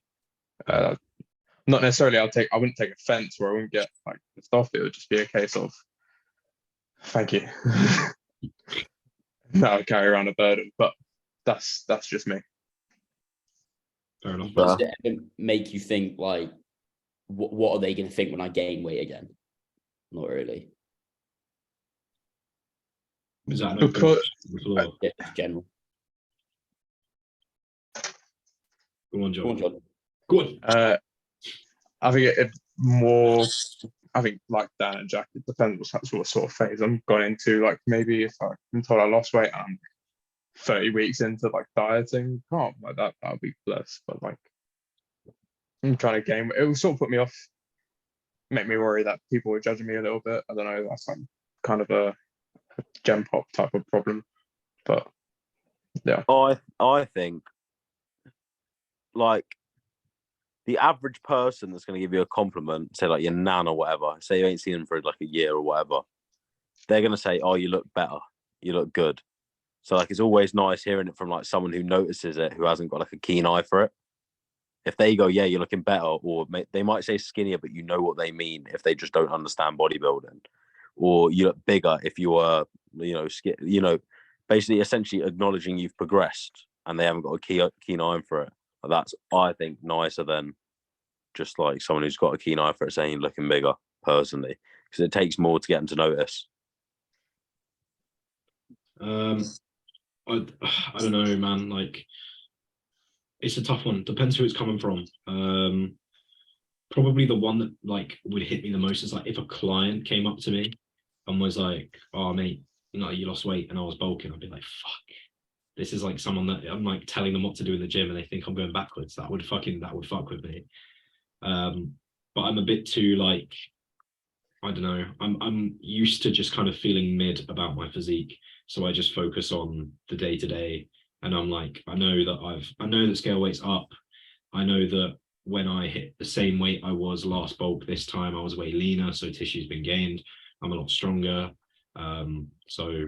Not necessarily I wouldn't take offense, or I wouldn't get like pissed off. It would just be a case of thank you. No, I carry around a burden, but that's just me. Fair enough. Does it ever make you think like, what are they going to think when I gain weight again? Not really. Is that general? Go on, John. Go on, John. Go on. I think it more. I think like Dan and Jack, it depends what sort of phase I'm going into. Like maybe if I'm told I lost weight and I'm 30 weeks into like dieting, can't like that would be blessed. But like I'm trying to gain, it will sort of put me off, make me worry that people are judging me a little bit. I don't know, that's like kind of a gem pop type of problem. But yeah. I think like the average person that's going to give you a compliment, say like your nan or whatever, say you ain't seen them for like a year or whatever, they're going to say, "Oh, you look better, you look good." So like it's always nice hearing it from like someone who notices it, who hasn't got like a keen eye for it. If they go, "Yeah, you're looking better," or they might say skinnier, but you know what they mean if they just don't understand bodybuilding, or you look bigger if you are, basically essentially acknowledging you've progressed and they haven't got a keen eye for it. That's, I think, nicer than just like someone who's got a keen eye for it saying you're looking bigger, personally, because it takes more to get them to notice. I don't know, man. Like, it's a tough one. Depends who it's coming from. Probably the one that like would hit me the most is like if a client came up to me and was like, "Oh, mate, you lost weight," and I was bulking. I'd be like, "Fuck." This is like someone that I'm like telling them what to do in the gym and they think I'm going backwards. That would fuck with me. But I'm a bit too like, I don't know. I'm used to just kind of feeling mid about my physique, so I just focus on the day to day. And I'm like, I know that scale weight's up. I know that when I hit the same weight I was last bulk this time, I was way leaner, so tissue's been gained. I'm a lot stronger. So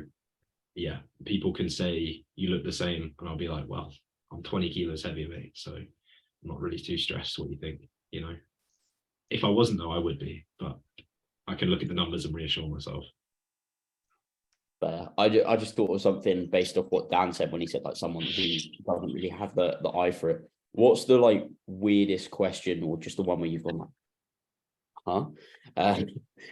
yeah, people can say you look the same, and I'll be like, well, I'm 20 kilos heavier, mate. So I'm not really too stressed. What do you think? You know, if I wasn't though, I would be, but I can look at the numbers and reassure myself. But I just thought of something based off what Dan said when he said like someone who doesn't really have the eye for it. What's the like weirdest question, or just the one where you've gone like, huh?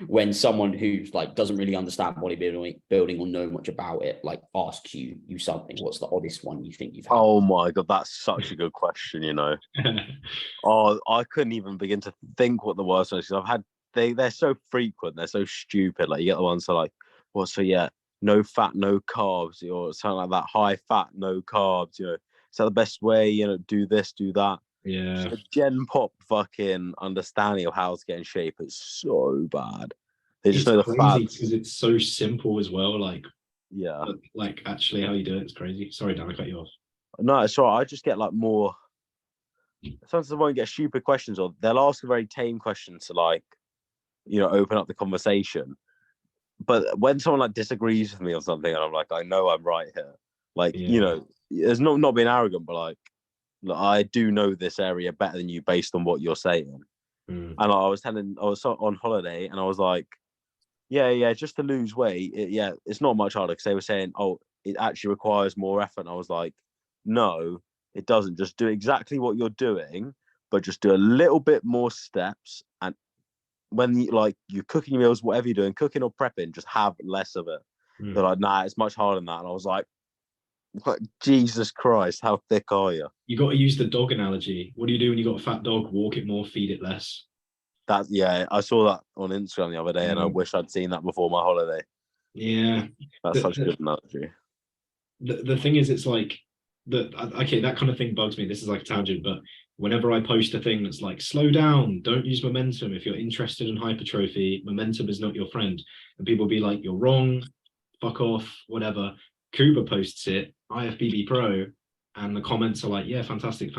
When someone who's like doesn't really understand bodybuilding or know much about it, like asks you something. What's the oddest one you think you've had? Oh my god, that's such a good question. Oh, I couldn't even begin to think what the worst ones. I've had they're so frequent, they're so stupid. Like you get the ones that are like, well, so yeah, no fat, no carbs, or something like that. High fat, no carbs. Is that the best way? Do this, do that. Yeah. The Gen Pop fucking understanding of how to get in shape is so bad. They just know the crazy fads because it's so simple as well. Yeah. Like actually how you do it's crazy. Sorry, Dan, I cut you off. No, it's all right. I just get like more. Sometimes I won't get stupid questions, or they'll ask a very tame question to like, open up the conversation. But when someone like disagrees with me on something, and I'm like, I know I'm right here. Like, Yeah. it's not being arrogant, but like, look, I do know this area better than you based on what you're saying. Mm. And I was on holiday, and I was like, yeah, just to lose weight, it's not much harder, because they were saying, oh, it actually requires more effort. And I was like, no, it doesn't. Just do exactly what you're doing, but just do a little bit more steps. And when you're cooking your meals, whatever you're doing, cooking or prepping, just have less of it. Mm. They're like, nah, it's much harder than that. And I was like, Jesus Christ, how thick are you? You got to use the dog analogy. What do you do when you got a fat dog? Walk it more, feed it less. I saw that on Instagram the other day, and I wish I'd seen that before my holiday. Yeah, that's such a good analogy. The thing is, it's like okay, that kind of thing bugs me. This is like a tangent, but whenever I post a thing that's like, slow down, don't use momentum. If you're interested in hypertrophy, momentum is not your friend. And people be like, you're wrong, fuck off, whatever. Kuba posts it, IFBB Pro, and the comments are like, yeah, fantastic.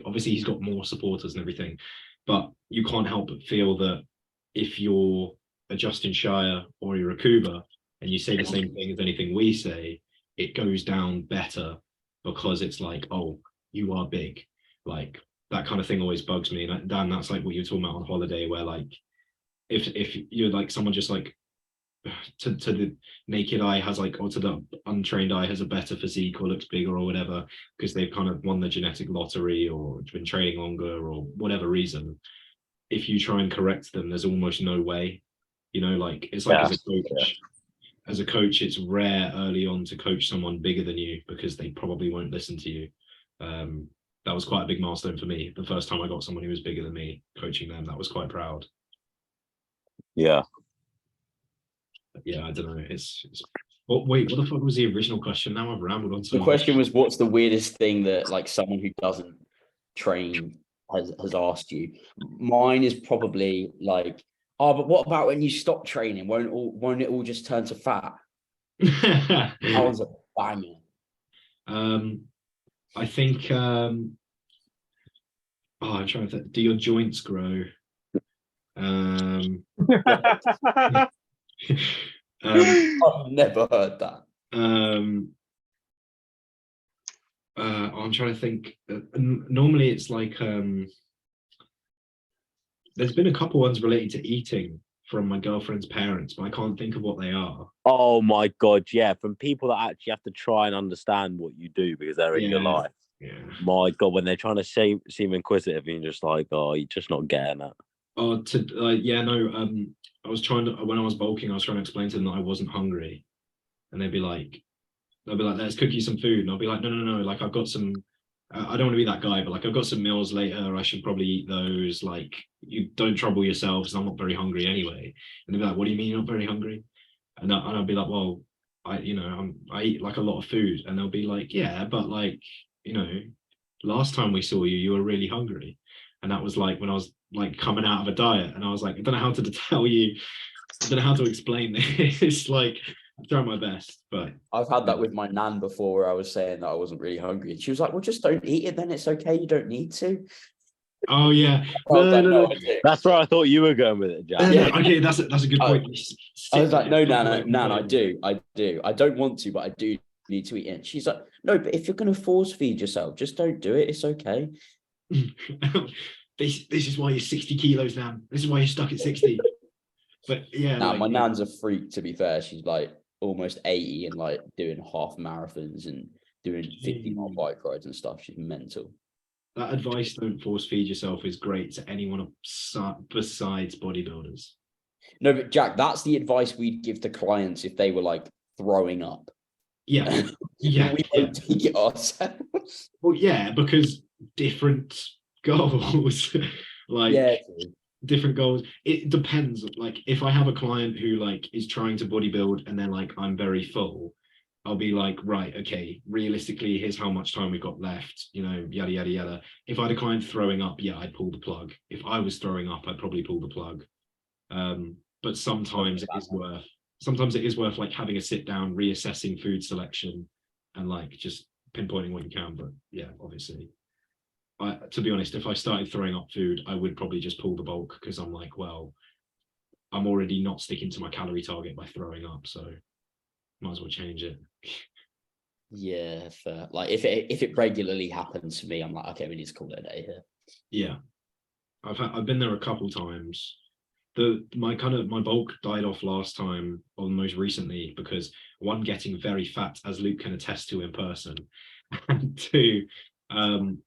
Obviously, he's got more supporters and everything, but you can't help but feel that if you're a Justin Shire or you're a Kuba and you say the same thing as anything we say, it goes down better because it's like, oh, you are big. Like that kind of thing always bugs me. And Dan, that's like what you were talking about on holiday, where like if you're like someone just like to the naked eye has like, or to the untrained eye has a better physique or looks bigger or whatever, because they've kind of won the genetic lottery or been training longer or whatever reason, if you try and correct them, there's almost no way, like it's like as a coach, it's rare early on to coach someone bigger than you because they probably won't listen to you. That was quite a big milestone for me. The first time I got someone who was bigger than me coaching them, that was quite proud. Yeah. Yeah, I don't know. Wait, what the fuck was the original question? Now I've rambled on. The question was, what's the weirdest thing that like someone who doesn't train has asked you? Mine is probably like, oh, but what about when you stop training? Won't it all just turn to fat? That was a banger. I think I'm trying to think. Do your joints grow? I've never heard that. I'm trying to think. Normally it's like there's been a couple ones related to eating from my girlfriend's parents, but I can't think of what they are. Oh my god, yeah, from people that actually have to try and understand what you do because they're in your life. Yeah. My god, when they're trying to seem inquisitive, and you're just like, oh, you're just not getting it. Oh, I was trying to, when I was bulking, I was trying to explain to them that I wasn't hungry, and they'd be like, let's cook you some food, and I'll be like, no, like I've got some. I don't want to be that guy, but like I've got some meals later. I should probably eat those. Like, you don't trouble yourself because I'm not very hungry anyway. And they'd be like, what do you mean you're not very hungry? And I'll be like, well, I eat like a lot of food. And they'll be like, yeah, but like, last time we saw you, you were really hungry. And that was like when I was like coming out of a diet, and I was like, I don't know how to tell you I don't know how to explain this. It's like I'm trying my best, but I've had that with my nan before, where I was saying that I wasn't really hungry, and she was like, "Well, just don't eat it. Then it's okay. You don't need to." oh yeah, I was like, no. I do." That's where I thought you were going with it, Jack. Yeah. Okay, that's a good Oh, point. I was like, "No, Sit there, nan, I complain. do. I don't want to, but I do need to eat it." And she's like, "No, but if you're going to force feed yourself, just don't do it. It's okay." This is why you're 60 kilos now. This is why you're stuck at 60. But yeah, Now, like my nan's a freak, to be fair. She's like almost 80 and like doing half marathons and doing 50-mile bike rides and stuff. She's mental. that advice, don't force feed yourself, is great to anyone besides bodybuilders. No, but Jack, that's the advice we'd give to clients if they were like throwing up. Yeah, yeah. We won't take it ourselves. Well, yeah, because different goals, like Yeah. different goals. It depends. Like if I have a client who like is trying to bodybuild and they're like, I'm very full, I'll be like, right, okay, realistically, here's how much time we've got left, you know, yada yada yada. If I had a client throwing up, yeah, I'd pull the plug. If I was throwing up, I'd probably pull the plug. But sometimes it is worth like having a sit down, reassessing food selection, and like just pinpointing what you can. But yeah, obviously, to be honest, if I started throwing up food, I would probably just pull the bulk, because I'm like, well, I'm already not sticking to my calorie target by throwing up, so might as well change it. Yeah, fair. Like if it regularly happens to me, I'm like, okay, we need to call it a day here. Yeah, I've been there a couple times. My bulk died off last time, or most recently, because one, getting very fat, as Luke can attest to in person, and two,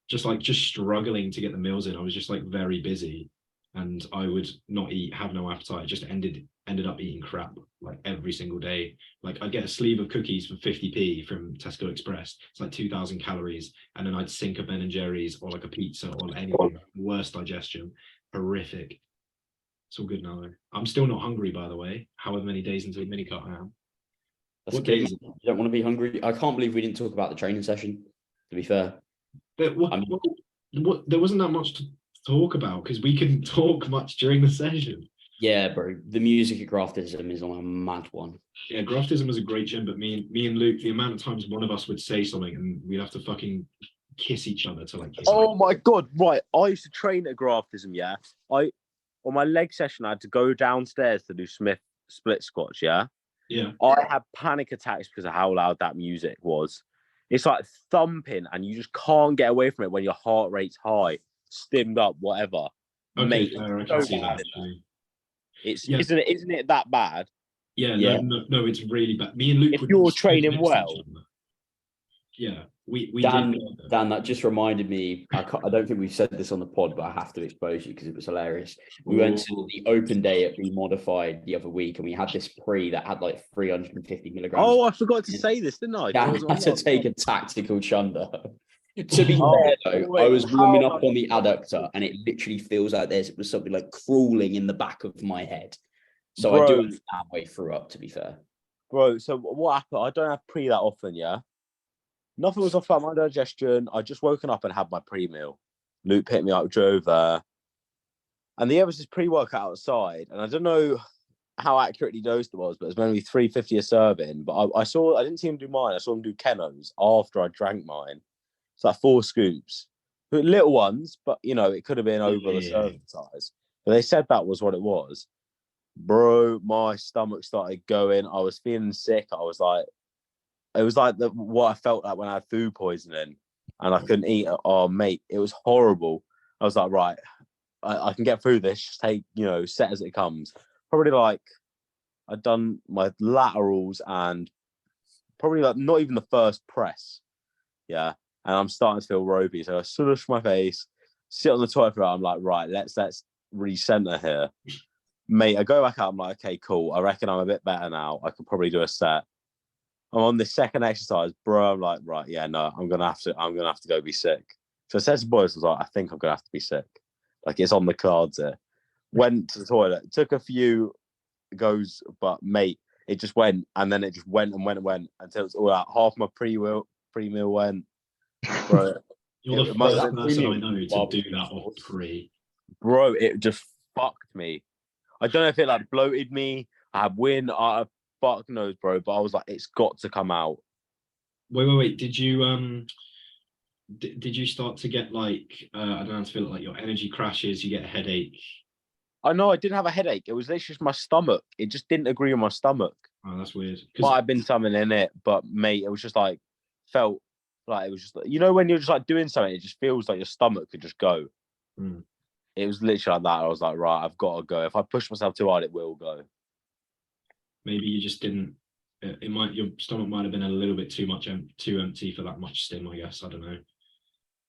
just struggling to get the meals in. I was just like very busy, and I would not eat, have no appetite. Just ended up eating crap like every single day. Like I'd get a sleeve of cookies for 50p from Tesco Express. It's like 2,000 calories, and then I'd sink a Ben and Jerry's or like a pizza or anything. Worst digestion, horrific. It's all good now though. I'm still not hungry, by the way. However many days into a mini cut I am. That's What good. days? You don't want to be hungry. I can't believe we didn't talk about the training session, to be fair. But there wasn't that much to talk about, because we couldn't talk much during the session. Yeah, bro. The music at Graftism is on a mad one. Yeah, Graftism was a great gym, but me and Luke, the amount of times one of us would say something and we'd have to fucking kiss each other to like kiss. Oh my god, right. I used to train at Graftism, yeah. On my leg session, I had to go downstairs to do Smith split squats, yeah? Yeah. I had panic attacks because of how loud that music was. It's like thumping, and you just can't get away from it when your heart rate's high, stimmed up, whatever. Okay, Mate, fair, I it's can so see that bad. actually. It's Yeah. isn't it that bad? Yeah, Yeah. No, it's really bad. Me and Luke If would you're split training next to each well. other. Yeah, we Dan, did. Dan, that just reminded me. I don't think we've said this on the pod, but I have to expose you because it was hilarious. We went to the open day at Remodified the other week, and we had this pre that had like 350 milligrams. Oh, I forgot to say this, didn't I? Dan had to take a tactical chunder. To be fair, though, wait, I was warming up on the adductor, and it literally feels like it was something like crawling in the back of my head. So Bro. I do understand why you threw up, to be fair. Bro, so what happened? I don't have pre that often, yeah? Nothing was off about my digestion. I just woken up and had my pre-meal. Luke picked me up, drove there. And there was this pre-workout outside. And I don't know how accurately dosed it was, but it was maybe 350 a serving. But I didn't see him do mine. I saw him do Keno's after I drank mine. It's like 4 scoops. Little ones, but, you know, it could have been over the serving size. But they said that was what it was. Bro, my stomach started going. I was feeling sick. It was like what I felt like when I had food poisoning and I couldn't eat it. Oh, mate, it was horrible. I was like, right, I can get through this. Just take, you know, set as it comes. Probably like I'd done my laterals and probably like not even the first press. Yeah. And I'm starting to feel ropey. So I slush my face, sit on the toilet for I'm like, right, let's recenter here. Mate, I go back out. I'm like, okay, cool. I reckon I'm a bit better now. I could probably do a set. I'm on the second exercise, bro. I'm like, right, yeah, no, I'm gonna have to go be sick. So I said to the boys, I was like, I think I'm gonna have to be sick. Like it's on the cards here. Went to the toilet, took a few goes, but mate, it just went, and then it just went and went and went until it's all out. Half my pre-meal went. Bro, you're the first person I know to do that off pre. Bro, it just fucked me. I don't know if it like bloated me. I had wind. Fuck knows, bro. But I was like, it's got to come out. Wait. Did you did you start to get like I don't know how to feel it, like your energy crashes, you get a headache? I know I didn't have a headache. It was literally just my stomach. It just didn't agree with my stomach. Oh, that's weird. Might have been something in it, but mate, it was just like felt like it was just when you're just like doing something, it just feels like your stomach could just go. Mm. It was literally like that. I was like, right, I've got to go. If I push myself too hard, it will go. Maybe you just didn't. Your stomach might have been a little bit too empty for that much stim. I guess I don't know.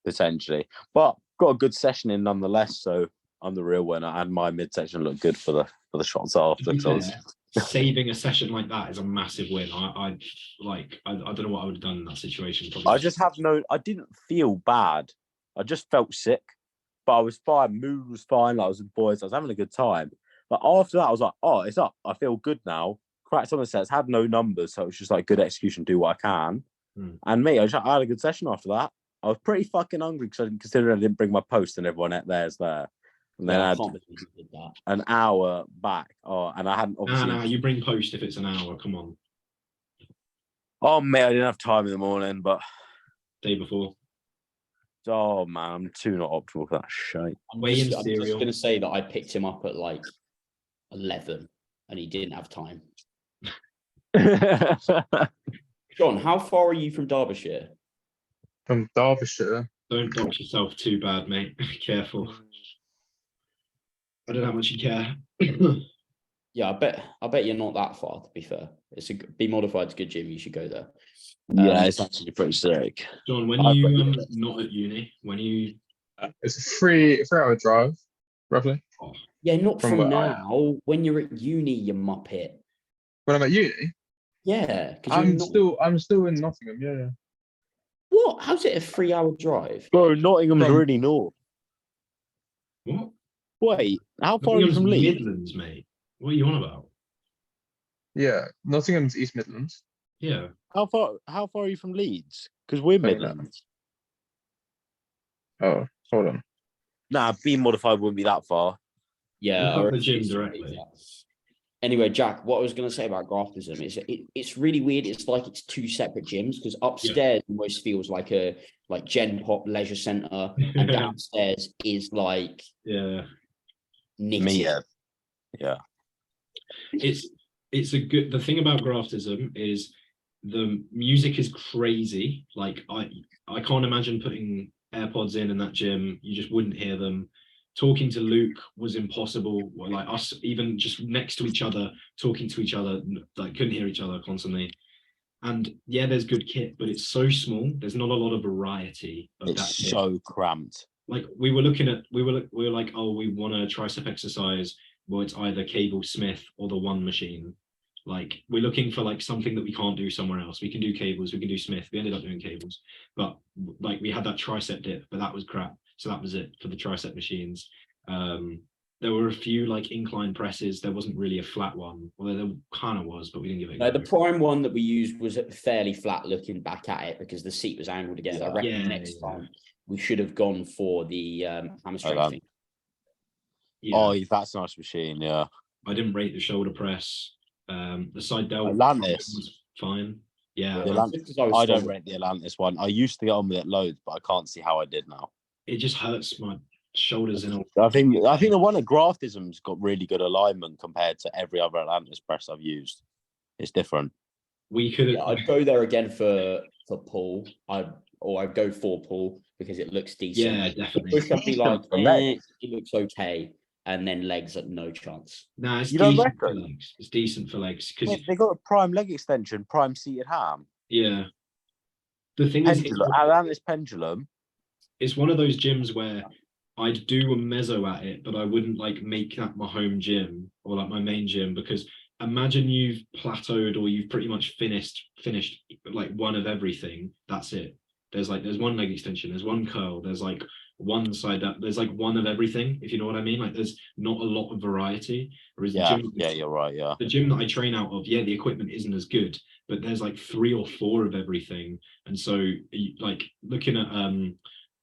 Potentially, but got a good session in nonetheless. So I'm the real winner, and my midsection looked good for the shots after. Saving a session like that is a massive win. I don't know what I would have done in that situation. Probably I didn't feel bad. I just felt sick, but I was fine. Mood was fine. Like, I was with boys. I was having a good time. But after that, I was like, oh, it's up. I feel good now. Cracked on the sets, had no numbers, so it was just like good execution, do what I can. And mate, I had a good session after that. I was pretty fucking hungry considering I didn't bring my post and everyone there's there. And then I had an hour back. Oh, and I hadn't obviously. No, you bring post if it's an hour. Come on. Oh mate, I didn't have time in the morning, but day before. Oh man, I'm too not optimal for that shit. I'm just gonna say that I picked him up at like 11, and he didn't have time. John, how far are you from Derbyshire? From Derbyshire. Don't dox yourself too bad, mate. Careful. I don't know how much you care. Yeah, I bet you're not that far. To be fair, it's a Be Modified's good gym. You should go there. Yeah, it's actually pretty sick. John, when you not at uni, when you it's a 3-hour drive, roughly. Oh. Yeah, not from now. When you're at uni, you muppet. When I'm at uni? Yeah, I'm still in Nottingham. Yeah. What? How's it a 3-hour drive? Bro, Nottingham's really north. What? Wait, how far are you from Leeds? Midlands, mate. What are you on about? Yeah, Nottingham's East Midlands. Yeah. How far are you from Leeds? Because we're Midlands. Oh, hold on. Nah, Be Modified wouldn't be that far. Yeah, or the gym directly. Anyway, Jack, what I was going to say about graftism is it's really weird. It's like it's two separate gyms because upstairs almost feels like a Gen Pop leisure center, and downstairs is like knitting. Yeah. It's a good. The thing about graftism is the music is crazy. Like I can't imagine putting AirPods in that gym. You just wouldn't hear them. Talking to Luke was impossible. Like us, even just next to each other, talking to each other, like couldn't hear each other constantly. And yeah, there's good kit, but it's so small. There's not a lot of variety. It's so cramped. Like we were like, oh, we want a tricep exercise. Well, it's either cable Smith or the one machine. Like we're looking for like something that we can't do somewhere else. We can do cables, we can do Smith. We ended up doing cables, but like we had that tricep dip, but that was crap. So that was it for the tricep machines. There were a few like incline presses. There wasn't really a flat one, although there kind of was, but we didn't give it. No, the prime one that we used was fairly flat looking back at it because the seat was angled against. I reckon next time we should have gone for the hamstring thing. Yeah. Oh, that's a nice machine. Yeah, I didn't rate the shoulder press. The side delt Atlantis was fine. Yeah, I don't rate the Atlantis one. I used to get on with it loads, but I can't see how I did now. It just hurts my shoulders in all. I think the one at Graftism's got really good alignment compared to every other Atlantis press I've used. It's different. I'd go there again for pull. I'd go for pull because it looks decent. Yeah, definitely. Push up be like it looks okay, and then legs at no chance. Nah, it's decent for legs. It's decent for legs because they got a prime leg extension, prime seated ham. Yeah. The thing pendulum, is, Atlantis pendulum. It's one of those gyms where I'd do a meso at it, but I wouldn't like make that my home gym or like my main gym, because imagine you've plateaued or you've pretty much finished like one of everything. That's it. There's one leg extension, there's one curl, there's like one side that there's like one of everything, if you know what I mean. Like there's not a lot of variety. Whereas the gym, you're right. Yeah. The gym that I train out of, the equipment isn't as good, but there's like 3 or 4 of everything. And so like looking at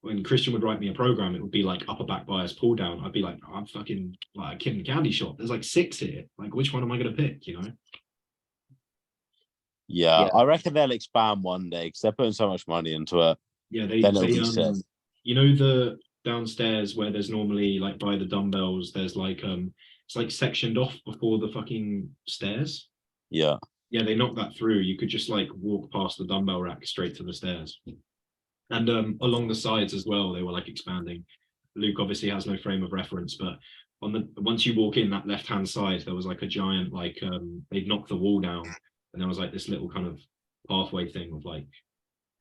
when Christian would write me a program, it would be like upper back bias pull down. I'd be like, I'm fucking like a kid in a candy shop. There's like 6 here. Like, which one am I gonna pick? You know? Yeah, I reckon they'll expand one day because they're putting so much money into it. Yeah, Then it'll be sick. you know, the downstairs where there's normally like by the dumbbells, there's like it's like sectioned off before the fucking stairs. Yeah. Yeah, they knocked that through. You could just like walk past the dumbbell rack straight to the stairs. And along the sides as well, they were like expanding. Luke obviously has no frame of reference, but once you walk in that left-hand side, there was like a giant they'd knocked the wall down, and there was like this little kind of pathway thing of like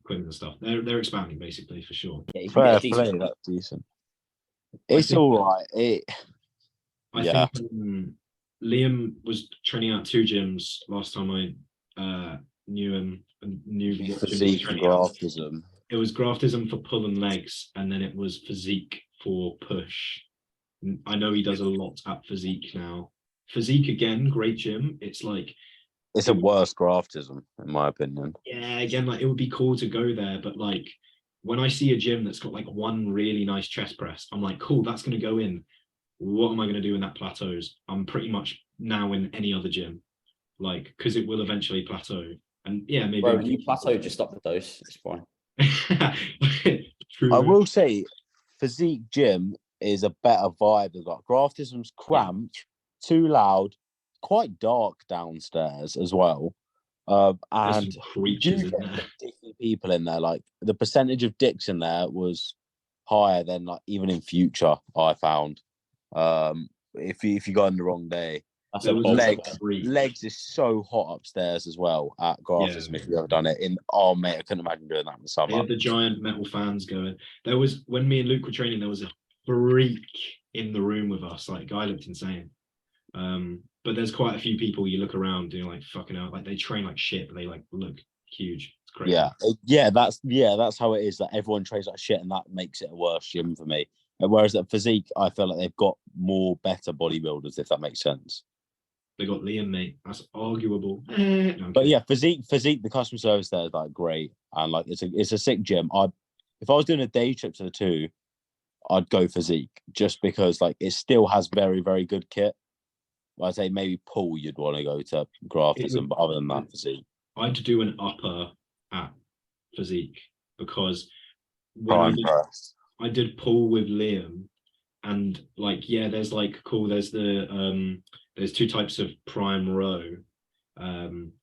equipment and stuff. They're expanding basically for sure. Yeah, Fair play, that's decent. It's all right. I think Liam was training out 2 gyms last time I knew him and knew what physique and graftism. It was graftism for pull and legs, and then it was physique for push. I know he does a lot at physique now. Physique again, great gym. It's like it's a worse graftism, in my opinion. Yeah, again, like it would be cool to go there, but like when I see a gym that's got like one really nice chest press, I'm like, cool, that's gonna go in. What am I gonna do in that plateaus? I'm pretty much now in any other gym, like because it will eventually plateau. And yeah, maybe when you plateau, just up the dose. It's fine. True. I will say, physique gym is a better vibe. They've got graftism's cramped, too loud, quite dark downstairs as well. And creatures in there. People in there. Like the percentage of dicks in there was higher than like even in future. I found. If you go on the wrong day. Legs is so hot upstairs as well at graftism. If you've ever done it mate, I couldn't imagine doing that in the summer. They had the giant metal fans going. There was when me and Luke were training, there was a freak in the room with us. Like guy looked insane. But there's quite a few people you look around doing like fucking out, like they train like shit, but they like look huge. It's crazy. That's how it is. That everyone trains like shit, and that makes it a worse gym for me. Whereas at physique, I feel like they've got better bodybuilders, if that makes sense. They got Liam, mate. That's arguable. But yeah, physique, the customer service there is like great, and like it's a sick gym. If I was doing a day trip to the 2, I'd go physique just because like it still has very, very good kit. I'd say maybe pull you'd want to go to graftism, but other than that, physique. I'd do an upper at physique because when I did pull with Liam, and like there's like there's the there's 2 types of prime row.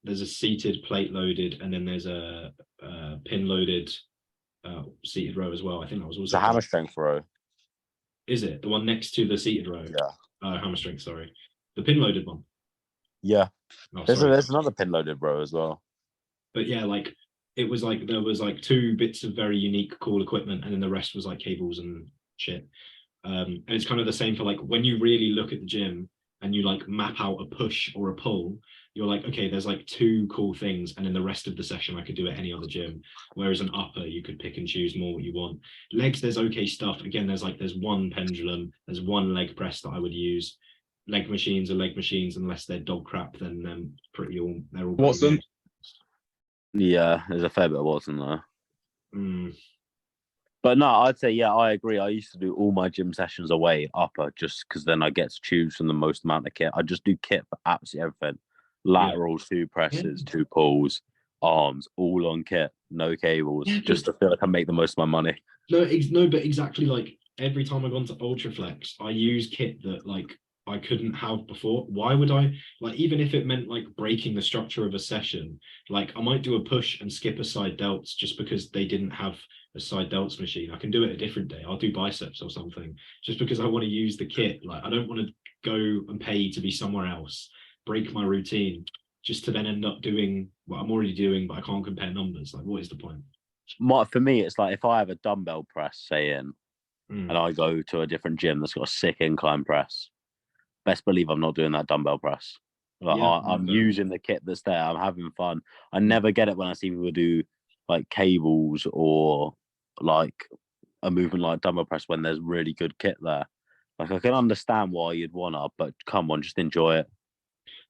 There's a seated plate loaded, and then there's a pin loaded seated row as well. I think that was also a hammer strength row. Is it the one next to the seated row? Yeah. Hammer strength, sorry. The pin loaded one. Yeah. There's another pin loaded row as well. But yeah, like it was like there was like 2 bits of very unique, cool equipment, and then the rest was like cables and shit. And it's kind of the same for like when you really look at the gym and you like map out a push or a pull, you're like, okay, there's like 2 cool things, and then the rest of the session I could do at any other gym. Whereas an upper, you could pick and choose more what you want. Legs, there's okay stuff. Again, there's 1 pendulum, there's 1 leg press that I would use. Leg machines are leg machines, unless they're dog crap, then they're all Watson. Yeah, there's a fair bit of Watson there. But no, I'd say, I agree. I used to do all my gym sessions away upper just because then I get to choose from the most amount of kit. I just do kit for absolutely everything. Laterals, 2 presses, 2 pulls, arms, all on kit, no cables, just to feel like I make the most of my money. No, but exactly like every time I've gone to Ultraflex, I use kit that like I couldn't have before. Why would I, like, even if it meant like breaking the structure of a session, like I might do a push and skip a side delts just because they didn't have a side delts machine. I can do it a different day. I'll do biceps or something just because I want to use the kit. Like I don't want to go and pay to be somewhere else, break my routine just to then end up doing what I'm already doing, but I can't compare numbers. Like, what is the point? For me, it's like if I have a dumbbell press, say and I go to a different gym that's got a sick incline press, best believe I'm not doing that dumbbell press. Like, I'm using the kit that's there. I'm having fun. I never get it when I see people do like cables or like a movement like dumbbell press when there's really good kit there. Like I can understand why you'd want to, but come on, just enjoy it.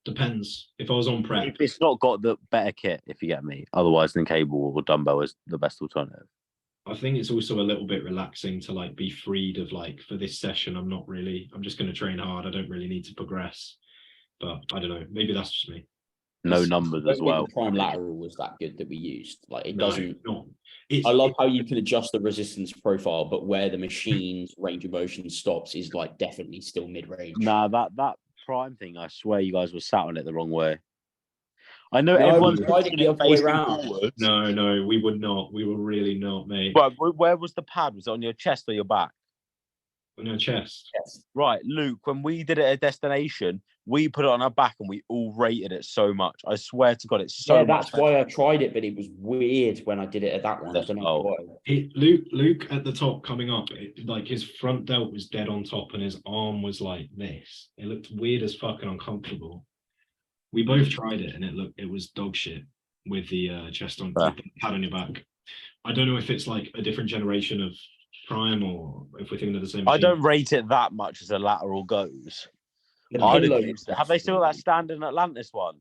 Depends. If I was on prep, it's not got the better kit, if you get me. Otherwise, then cable or dumbbell is the best alternative. I think it's also a little bit relaxing to like be freed of like, for this session, I'm just going to train hard. I don't really need to progress. But I don't know. Maybe that's just me. No numbers I as don't think well. the prime lateral was that good that we used. Like it No, doesn't. not. I love how you can adjust the resistance profile, but where the machine's range of motion stops is like definitely still mid range. Nah, that prime thing, I swear you guys were sat on it the wrong way. I know No, everyone's we tried it the other way round. No, we would not. We were really not, mate. But where was the pad? Was it on your chest or your back? On your chest. Yes. Right, Luke, when we did it at Destination, we put it on our back and we all rated it so much. I swear to God, it's so Yeah, much that's why I tried it, but it was weird when I did it at that one. I don't know why. Luke at the top coming up, like his front delt was dead on top and his arm was like this. It looked weird as fuck and uncomfortable. We both tried it and it was dog shit with the chest on, with the pad on your back. I don't know if it's like a different generation of prime or if we're thinking of the same. I don't rate it that much as a lateral goes. Have they still got that standing Atlantis one?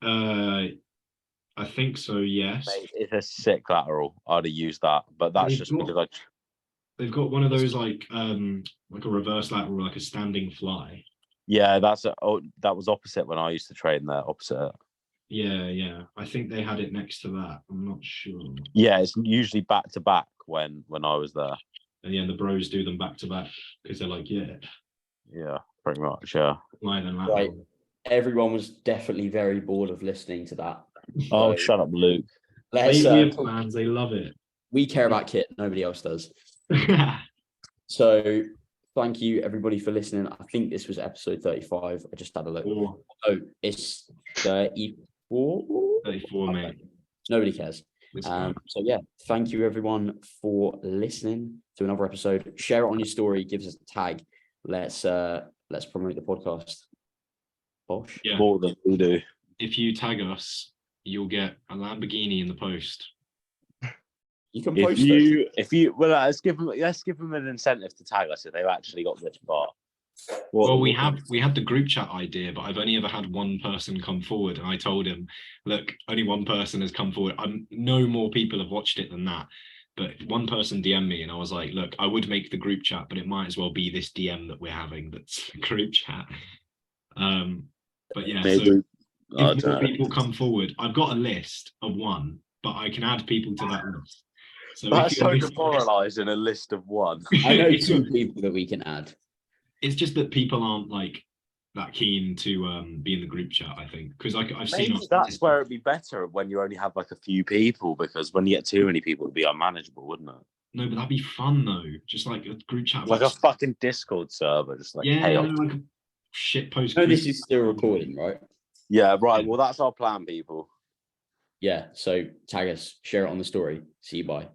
I think so, yes. Mate, it's a sick lateral. I'd have used that, but that's because they've got one of those like a reverse lateral, like a standing fly. Yeah, that was opposite when I used to train there, opposite. Yeah. I think they had it next to that. I'm not sure. Yeah, it's usually back to back when I was there. And yeah, the bros do them back to back because they're like, yeah, pretty much, yeah. Right. Everyone was definitely very bored of listening to that. Oh, shut up, Luke. Fans, they love it. We care about kit. Nobody else does. So thank you everybody for listening. I think this was episode 35. I just had a look. Oh, it's 34. 34, mate. Nobody cares. So yeah, thank you everyone for listening to another episode. Share it on your story. Give us a tag. Let's promote the podcast. Bosh. Yeah. More than we do. If you tag us, you'll get a Lamborghini in the post. You can post it. Let's give them an incentive to tag us if they've actually got this far. Well, we had the group chat idea, but I've only ever had one person come forward, and I told him, look, only one person has come forward. No more people have watched it than that. But one person DM'd me, and I was like, look, I would make the group chat, but it might as well be this DM that we're having that's the group chat. But yeah, so if more people come forward, I've got a list of one, but I can add people to that list. So that's so demoralising, a list of one. I know 2 people that we can add. It's just that people aren't like that keen to be in the group chat, I think, because I've seen that's where it'd be better when you only have like a few people, because when you get too many people, it'd be unmanageable, wouldn't it? No, but that'd be fun though. Just like a group chat, like a fucking Discord server, just like chaos. Like a shit post. No, this is still recording, right? Yeah, right. Well, that's our plan, people. Yeah. So tag us, share it on the story. See you. Bye.